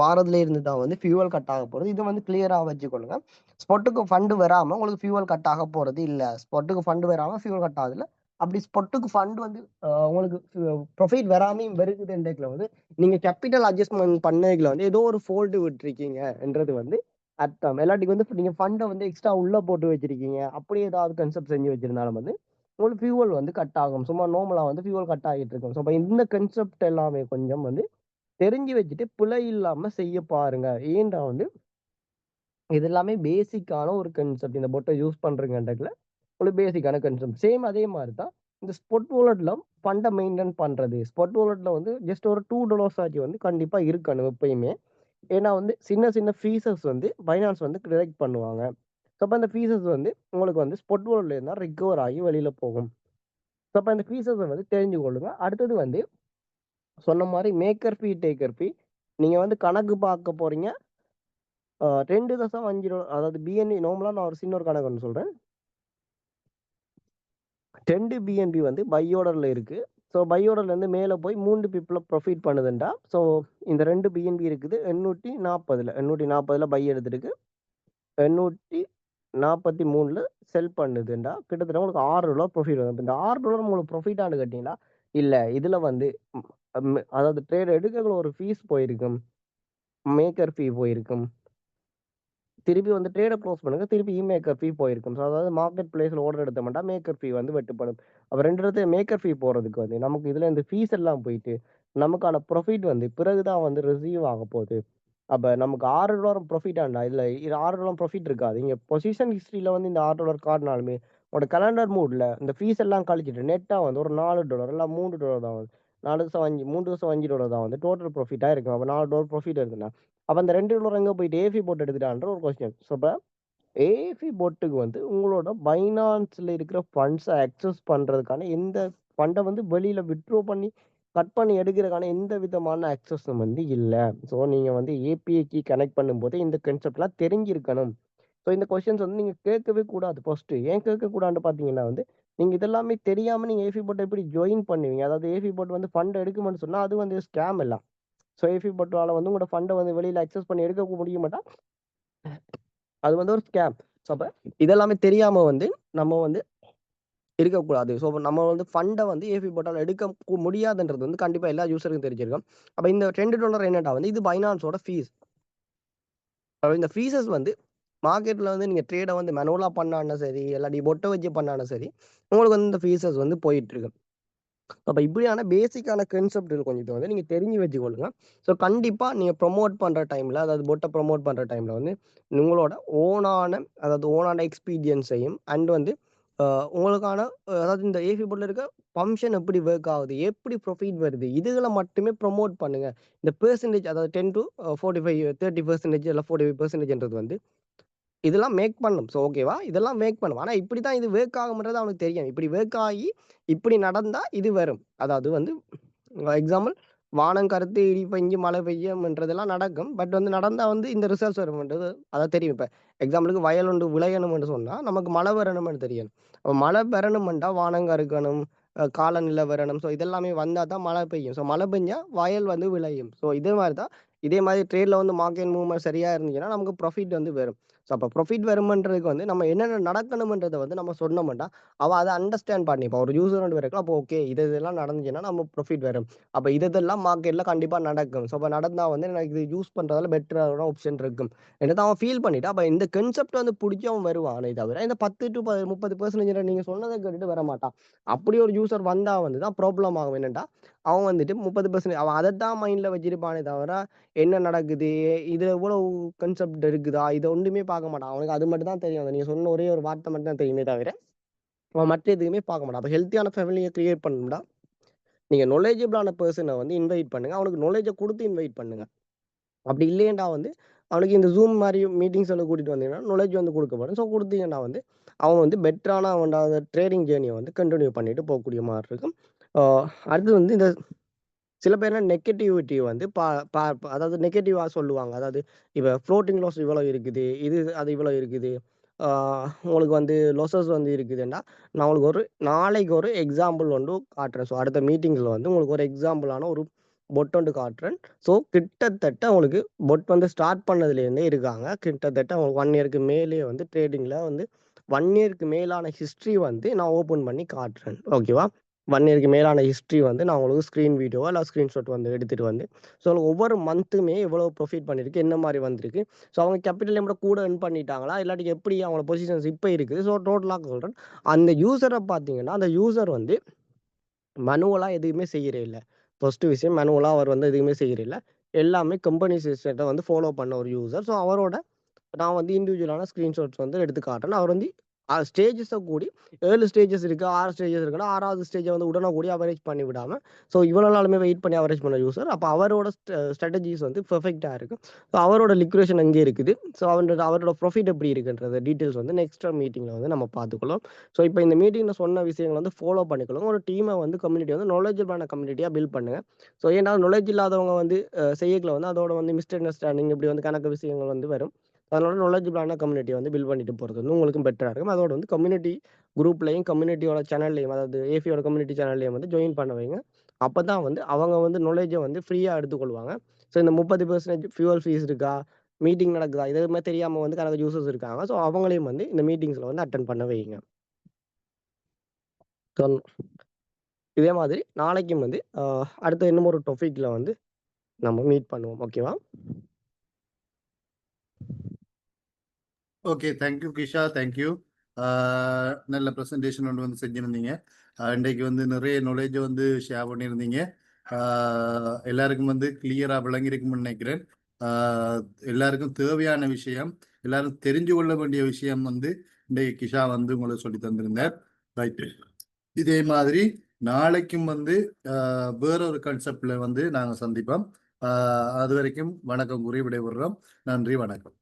வாரதுல இருந்து தான் வந்து ஃபியூவல் கட் ஆக போறது. இத வந்து கிளியரா வச்சுக்கொள்ளுங்க. ஸ்பாட்டுக்கு ஃபண்ட் வராம உங்களுக்கு ஃபியூவல் கட் ஆக போறது இல்ல. ஸ்பாட்டுக்கு ஃபண்ட் வராம ஃபியூவல் கட் ஆகுதுல்ல. அப்படி ஸ்பாட்டுக்கு ஃபண்ட் வந்து உங்களுக்கு ப்ராஃபிட் வராமயும் வருகுதுன்றதுல வந்து, நீங்க கேப்பிட்டல் அட்ஜஸ்ட்மென்ட் பண்ணதுல வந்து ஏதோ ஒரு ஃபால்ட் விட்டுருக்கீங்கன்றது வந்து அர்த்தம். இல்லாட்டி வந்து நீங்க ஃபண்ட வந்து எக்ஸ்ட்ரா உள்ள போட்டு வச்சிருக்கீங்க. அப்படி ஏதாவது கான்செப்ட் செஞ்சு வச்சிருந்தாலும் வந்து, உங்களுக்கு ஃபியூவல் வந்து கட் ஆகும். சும்மா நார்மலா வந்து ஃபியூவல் கட் ஆகிட்டு இருக்கும். ஸோ, அப்ப இந்த கான்செப்ட் எல்லாமே கொஞ்சம் வந்து தெரிஞ்சு வச்சுட்டு பிழை இல்லாம செய்ய பாருங்க. ஏன்டா வந்து இது எல்லாமே பேசிக்கான ஒரு கான்செப்ட். இந்த பொட்ட யூஸ் பண்றீங்கன்றதுல ஒரு பேசிக்கான கான்செப்ட். சேம் அதே மாரி தான் இந்த ஸ்பாட் வாலெட்ல ஃபண்ட மெயின்டெயின் பண்றது. ஸ்பாட் வாலெட்ல வந்து ஜஸ்ட் ஒரு $2 ஆச்சும் வந்து கண்டிப்பா இருக்கணும் எப்பயுமே. ஏன்னா வந்து சின்ன சின்ன ஃபீஸஸ் வந்து பைனான்ஸ் வந்து டிடெக்ட் பண்ணுவாங்க. ஸோ, அப்ப அந்த ஃபீஸஸ் வந்து உங்களுக்கு வந்து ஸ்பாட் வாலெட்ல இருந்தா ரிகவர் ஆகி வெளியில போகும். ஸோ, அப்ப அந்த ஃபீஸஸ வந்து தெரிஞ்சு கொள்ளுங்க. அடுத்தது வந்து சொன்ன மாரி மேக்கர் ஃபீ, டேக்கர் ஃபீ. நீங்க வந்து கணக்கு பார்க்க போறீங்க. 2.5 அதாவது பிஎன்பி நார்மலா நான் ஒரு சின்ன ஒரு கணக்கு ஒண்ணு சொல்றேன். 2 பிஎன்பி வந்து பை ஆர்டர்ல இருக்கு. ஸோ, பை ஆர்டர்ல இருந்து மேல போய் 3 பிப்ல ப்ராஃபிட் பண்ணுதுண்டா, ஸோ இந்த 2 பிஎன்பி இருக்குது. 840ல பை எடுத்திருக்கு. 843ல செல் பண்ணுதுண்டா, கிட்டத்தட்ட உங்களுக்கு $6 ப்ராஃபிட் வரும். இந்த $6 உங்களுக்கு ப்ராஃபிட்டான்னு கேட்டீங்களா? இல்ல. இதுல வந்து அதாவது ட்ரேட் எடுக்கக்குள்ள ஒரு ஃபீஸ் போயிருக்கும். மேக்கர் ஃபீ போயிருக்கும். திருப்பி வந்து ட்ரேட க்ளோஸ் பண்ணுங்க. திருப்பி மேக்கர் ஃபீ போயிருக்கும். ஸோ, அதாவது மார்க்கெட் பிளேஸ்ல ஆர்டர் எடுத்தோம்னா மேக்கர் ஃபீ வந்து வெட்டுப்படும். அப்ப 2 இடத்துல மேக்கர் ஃபீ போறதுக்கு வந்து நமக்கு இதுல இந்த ஃபீஸ் எல்லாம் போயிட்டு, நமக்கான ப்ராஃபிட் வந்து பிறகு தான் வந்து ரிசீவ் ஆகப்போகுது. அப்ப நமக்கு $6 ப்ராஃபிட் ஆண்டா, இதுல $6 ப்ராஃபிட் இருக்காது. நீங்க பொசிஷன் ஹிஸ்டரியில வந்து இந்த $6 காட்டினாலுமே, உங்களோட கேலண்டர் மூட்ல இந்த ஃபீஸ் எல்லாம் கழிச்சுட்டு நெட்டா வந்து ஒரு $4 இல்ல $3 தான் வரும். 4/5 $3/5 தான் வந்து டோட்டல் ப்ராஃபிட்டா இருக்கும். அப்ப $4 ப்ராஃபிட் இருக்குன்னா, அப்ப அந்த $2 எங்க போயிட்டு ஏஎஃபி போட்டு எடுத்துட்டான்ற ஒரு கொஸ்டின். ஸோ, அப்ப ஏஎஃபி போட்டுக்கு வந்து உங்களோட பைனான்ஸ்ல இருக்கிற ஃபண்ட்ஸ அக்சஸ் பண்றதுக்கான எந்த ஃபண்ட வந்து வெளியில வித்ட்ரா பண்ணி, கட் பண்ணி எடுக்கிறதுக்கான எந்த விதமான அக்சஸும் வந்து இல்ல. ஸோ, நீங்க வந்து ஏபிஐக்கு கனெக்ட் பண்ணும்போது இந்த கான்செப்ட்லாம் தெரிஞ்சிருக்கணும். ஸோ, இந்த கொஸ்டின்ஸ் வந்து நீங்க கேட்கவே கூடாது ஃபர்ஸ்ட்டு. ஏன் கேட்கக்கூடாதுன்னு பார்த்தீங்கன்னா வந்து, நீங்க இதெல்லாமே தெரியாம நீங்க ஏஎஃபி போட்ட எப்படி ஜாயின் பண்ணுவீங்க? அதாவது ஏஎஃபி போட் வந்து ஃபண்ட் எடுக்கும்ன்னு சொன்னா, அது வந்து ஸ்கேம் எல்லாம். ஸோ, ஏஎஃபி போட்டால வந்து உங்களோட ஃபண்ட வந்து வெளியில அக்சஸ் பண்ணி எடுக்க முடிய மாட்டா. அது வந்து ஒரு ஸ்கேம். ஸோ, அப்ப இதெல்லாமே தெரியாம வந்து நம்ம வந்து இருக்கக்கூடாது. ஸோ, நம்ம வந்து ஃபண்ட வந்து ஏஎஃபி போட்டால எடுக்க முடியாதுன்றது வந்து கண்டிப்பா எல்லா யூசருக்கும் தெரிஞ்சிருக்கும். அப்ப இந்த $2 என்னடா வந்து இது பைனான்ஸோட ஃபீஸ். இந்த ஃபீஸஸ் வந்து மார்க்கெட்ல வந்து நீங்க ட்ரேட வந்து மேனுவலா பண்ணாலும் சரி, இல்லாட்டி பொட்ட வச்சு பண்ணாலும் சரி, உங்களுக்கு வந்து இந்த ஃபீஸஸ் வந்து போயிட்டுருக்கு. அப்ப இப்படியான பேசிக்கான கான்செப்ட்கள் கொஞ்சம் வந்து நீங்க தெரிஞ்சு வச்சுக்கொள்ளுங்க. ஸோ, கண்டிப்பா நீங்க ப்ரமோட் பண்ற டைம்ல, அதாவது பொட்ட ப்ரமோட் பண்ற டைம்ல வந்து உங்களோட ஓனான எக்ஸ்பீரியன்ஸையும் அண்ட் வந்து உங்களுக்கான அதாவது இந்த ஏஃபி போர்ட்ல இருக்க ஃபங்ஷன் எப்படி வொர்க் ஆகுது? எப்படி ப்ராஃபிட் வருது? இதுகள மட்டுமே ப்ரமோட் பண்ணுங்க. இந்த பெர்சன்டேஜ் அதாவது 10 டூ 45 30% இல்ல 45%ன்றது வந்து இதெல்லாம் மேக் பண்ணும். ஸோ, ஓகேவா? இதெல்லாம் மேக் பண்ணும். ஆனா இப்படித்தான் இது வொர்க் ஆகும்ன்றது அவனுக்கு தெரியும். இப்படி வொர்க் ஆகி, இப்படி நடந்தா இது வரும். அதாவது வந்து எக்ஸாம்பிள் வானம் கருத்து, இடி பெஞ்சு, மழை பெய்யும்ன்றதெல்லாம் நடக்கும். பட் வந்து நடந்தா வந்து இந்த ரிசல்ட்ஸ் வரும்ன்றது அதான் தெரியும். இப்ப எக்ஸாம்பிளுக்கு வயல் ஒன்று விளையணும்னு சொன்னா, நமக்கு மழை வரணும்னு தெரியணும். அப்ப மழை பெறணும்ன்டா வானம் கருக்கணும், கால நிலவரம். ஸோ இதெல்லாமே வந்தா தான் மழை பெய்யும். ஸோ மழை பெஞ்சா வயல் வந்து விளையும். ஸோ இதே மாரி தான். இதே மாரி ட்ரேட்ல வந்து மார்க்கெட் மூவ்மெண்ட் சரியா இருந்துச்சுன்னா, நமக்கு ப்ராஃபிட் வந்து வரும். ஸோ அப்ப ப்ராஃபிட் வருமன்றதுக்கு வந்து நம்ம என்னென்ன நடக்கணும்ன்றத வந்து நம்ம சொன்னோம்னா, அவன் அத அண்டர்ஸ்டாண்ட் பண்ணிப்பான். ஒரு யூசர் வந்து வரைக்கும் அப்போ ஓகே இதெல்லாம் நடந்துச்சுன்னா நம்ம ப்ராஃபிட் வரும். அப்ப இதெல்லாம் மார்க்கெட்ல கண்டிப்பா நடக்கும். ஸோ அப்ப நடந்தா வந்து எனக்கு இது யூஸ் பண்றதால பெட்டரான ஆப்ஷன் இருக்கும். என்னதான் அவன் ஃபீல் பண்ணிட்டு, அப்ப இந்த கான்செப்ட் வந்து புடிச்சு அவன் வருவானே தவிர, இந்த 10 டூ 30% நீங்க சொன்னத கேட்டுட்டு வரமாட்டான். அப்படி ஒரு யூசர் வந்தா வந்து தான் ப்ராப்ளம் ஆகும். என்னன்னா, அவன் வந்துட்டு 30% அவன் அதத்தான் மைண்ட்ல வச்சிருப்பானே தவிர, என்ன நடக்குது? இதுல இவ்வளவு கான்செப்ட் இருக்குதா? இத ஒண்ணுமே பார்க்க மாட்டான். அவனுக்கு அது மட்டும் தான் தெரியும். நீங்க சொன்ன ஒரே ஒரு வார்த்தை மட்டும் தான் தெரியுமே தவிர, அவன் மத்த எதுவுமே பார்க்க மாட்டான். அப்ப ஹெல்த்தியான ஃபேமிலிய கிரியேட் பண்ணணும்னா, நீங்க knowledgeable பெர்சன வந்து இன்வைட் பண்ணுங்க. அவனுக்கு knowledge குடுத்து இன்வைட் பண்ணுங்க. அப்படி இல்லையேன்டா வந்து, அவனுக்கு இந்த Zoom மாரி மீட்டிங்ஸ்ல கூட்டிட்டு வந்தீங்கன்னா, knowledge வந்து குடுக்கப்படும். ஸோ குடுத்தீங்கன்னா வந்து, அவன் வந்து பெட்டரான அவனோட ட்ரேடிங் ஜேர்னிய வந்து கன்டின்யூ பண்ணிட்டு போகக்கூடிய மாரி இருக்கும். ஆ அடுத்து வந்து இந்த சில பேர்லாம் நெகட்டிவிட்டி வந்து பா பா அதாவது நெகட்டிவா சொல்லுவாங்க. அதாவது இப்ப ஃப்ளோட்டிங் லாஸ் இவ்வளோ இருக்குது. அது இவ்வளோ இருக்குது. ஆ உங்களுக்கு வந்து லாஸஸ் வந்து இருக்குதுன்னா, நான் உங்களுக்கு நாளைக்கு ஒரு எக்ஸாம்பிள் ஒன்று காட்டுறேன். ஸோ அடுத்த மீட்டிங்ல வந்து உங்களுக்கு ஒரு எக்ஸாம்பிளான ஒரு பொட் ஒன்று காட்டுறேன். ஸோ கிட்டத்தட்ட உங்களுக்கு பொட் வந்து ஸ்டார்ட் பண்ணதுலேருந்தே இருக்காங்க. கிட்டத்தட்ட அவங்க 1 இயர்க்கு மேலேயே வந்து ட்ரேடிங்ல வந்து 1 இயர்க்கு மேலான ஹிஸ்டரி வந்து நான் ஓப்பன் பண்ணி காட்டுறேன். ஓகேவா? 1 இயர்க்கு மேலான ஹிஸ்டரி வந்து நான் உங்களுக்கு ஸ்க்ரீன் வீடியோவோ இல்ல ஸ்க்ரீன்ஷாட் வந்து எடுத்துட்டு வந்து, ஸோ ஒவ்வொரு மந்த்துமே எவ்வளோ ப்ராஃபிட் பண்ணியிருக்கு, என்ன மாரி வந்திருக்கு. ஸோ அவங்க கேபிட்டல் லிமிட்ட கூட எர்ன் பண்ணிட்டாங்களா? இல்லாட்டி எப்படி அவங்களோட பொசிஷன்ஸ் இப்ப இருக்குது. ஸோ டோட்டலா சொல்றேன். அந்த யூசர பார்த்தீங்கன்னா, அந்த யூசர் வந்து மனுவலா எதுவுமே செய்யறே இல்ல. ஃபர்ஸ்ட் விஷயம் மனுவலா அவர் வந்து எதுவுமே செய்யறே இல்ல. எல்லாமே கம்பெனி சிஸ்டத்த வந்து ஃபாலோ பண்ண ஒரு யூசர். ஸோ அவரோட நான் வந்து இண்டிவிஜுவலான ஸ்கிரீன்ஷாட்ஸ் வந்து எடுத்து காட்டுறேன். அவர் வந்து ஸ்டேஜஸ கூடி 7 ஸ்டேஜஸ் இருக்கு, 6 ஸ்டேஜஸ் இருக்குன்னா 6வது ஸ்டேஜ வந்து உடனே அவரேஜ் பண்ணி விடாம, ஸோ இவ்வளோ நாளுமே வெயிட் பண்ணி அவரேஜ் பண்ண யூசர். அப்ப அவரோட ஸ்ட்ராட்டஜிஸ் வந்து பெர்ஃபெக்ட்டா இருக்கும். ஸோ அவரோட லிக்விடேஷன் எங்கே இருக்குது? ஸோ அவரோட ப்ராஃபிட் எப்படி இருக்குன்றத டீட்டெயில்ஸ் வந்து நெக்ஸ்ட் மீட்டிங்ல வந்து நம்ம பார்த்துக்கலாம். ஸோ இப்ப இந்த மீட்டிங்ல சொன்ன விஷயங்கள வந்து ஃபாலோ பண்ணிக்கொள்ளுங்க. ஒரு டீம வந்து கம்யூனிட்டி வந்து நாலெட்ஜபிளான கம்யூனிட்டியா பில்ட் பண்ணுங்க. ஸோ ஏன்னா நாலெட்ஜ் இல்லாதவங்க வந்து செய்யக்குள்ள வந்து அதோட வந்து மிஸ் அண்டர்ஸ்டாண்டிங் இப்படி வந்து கணக்கு விஷயங்கள் வந்து வரும். அதனால நாலெட்ஜபிளான கம்யூனிட்டிய வந்து பில்ட் பண்ணிட்டு போறது வந்து உங்களுக்கும் பெட்டரா இருக்கும். அதோட வந்து கம்யூனிட்டி குரூப்லயும், கம்யூனிட்டியோட சேனல்லயும் அதாவது ஏஃபியோட கம்யூனிட்டி சேனல்லயும் வந்து ஜாயின் பண்ண வைங்க. அப்பதான் வந்து அவங்க வந்து நாலெட்ஜ வந்து ஃப்ரீயா எடுத்துக்கொள்வாங்க. ஸோ இந்த 30% ஃபியூவல் ஃபீஸ் இருக்கா? மீட்டிங் நடக்குதா? இது எதுவுமே தெரியாம வந்து கணக்கு யூசர்ஸ் இருக்காங்க. ஸோ அவங்களையும் வந்து இந்த மீட்டிங்ஸ்ல வந்து அட்டெண்ட் பண்ண வைங்க. ஸோ இதே மாதிரி நாளைக்கும் வந்து அடுத்த இன்னும் ஒரு டாபிக்ல வந்து நம்ம மீட் பண்ணுவோம். ஓகேவா? ஓகே. தேங்க்யூ கிஷா. தேங்க்யூ. நல்ல ப்ரெசன்டேஷன் ஒன்று வந்து செஞ்சிருந்தீங்க. இன்றைக்கு வந்து நிறைய நாலேஜ் வந்து ஷேர் பண்ணியிருந்தீங்க. எல்லாருக்கும் வந்து கிளியரா விளங்கியிருக்கும்னு நினைக்கிறேன். எல்லாருக்கும் தேவையான விஷயம், எல்லாரும் தெரிஞ்சு கொள்ள வேண்டிய விஷயம் வந்து இன்றைக்கு கிஷா வந்து உங்களுக்கு சொல்லி தந்திருந்தார். ரைட்டு. இதே மாதிரி நாளைக்கும் வந்து வேற ஒரு கான்செப்ட்ல வந்து நாங்கள் சந்திப்போம். அது வரைக்கும் வணக்கம் கூறி விடைபெறுறோம். நன்றி, வணக்கம்.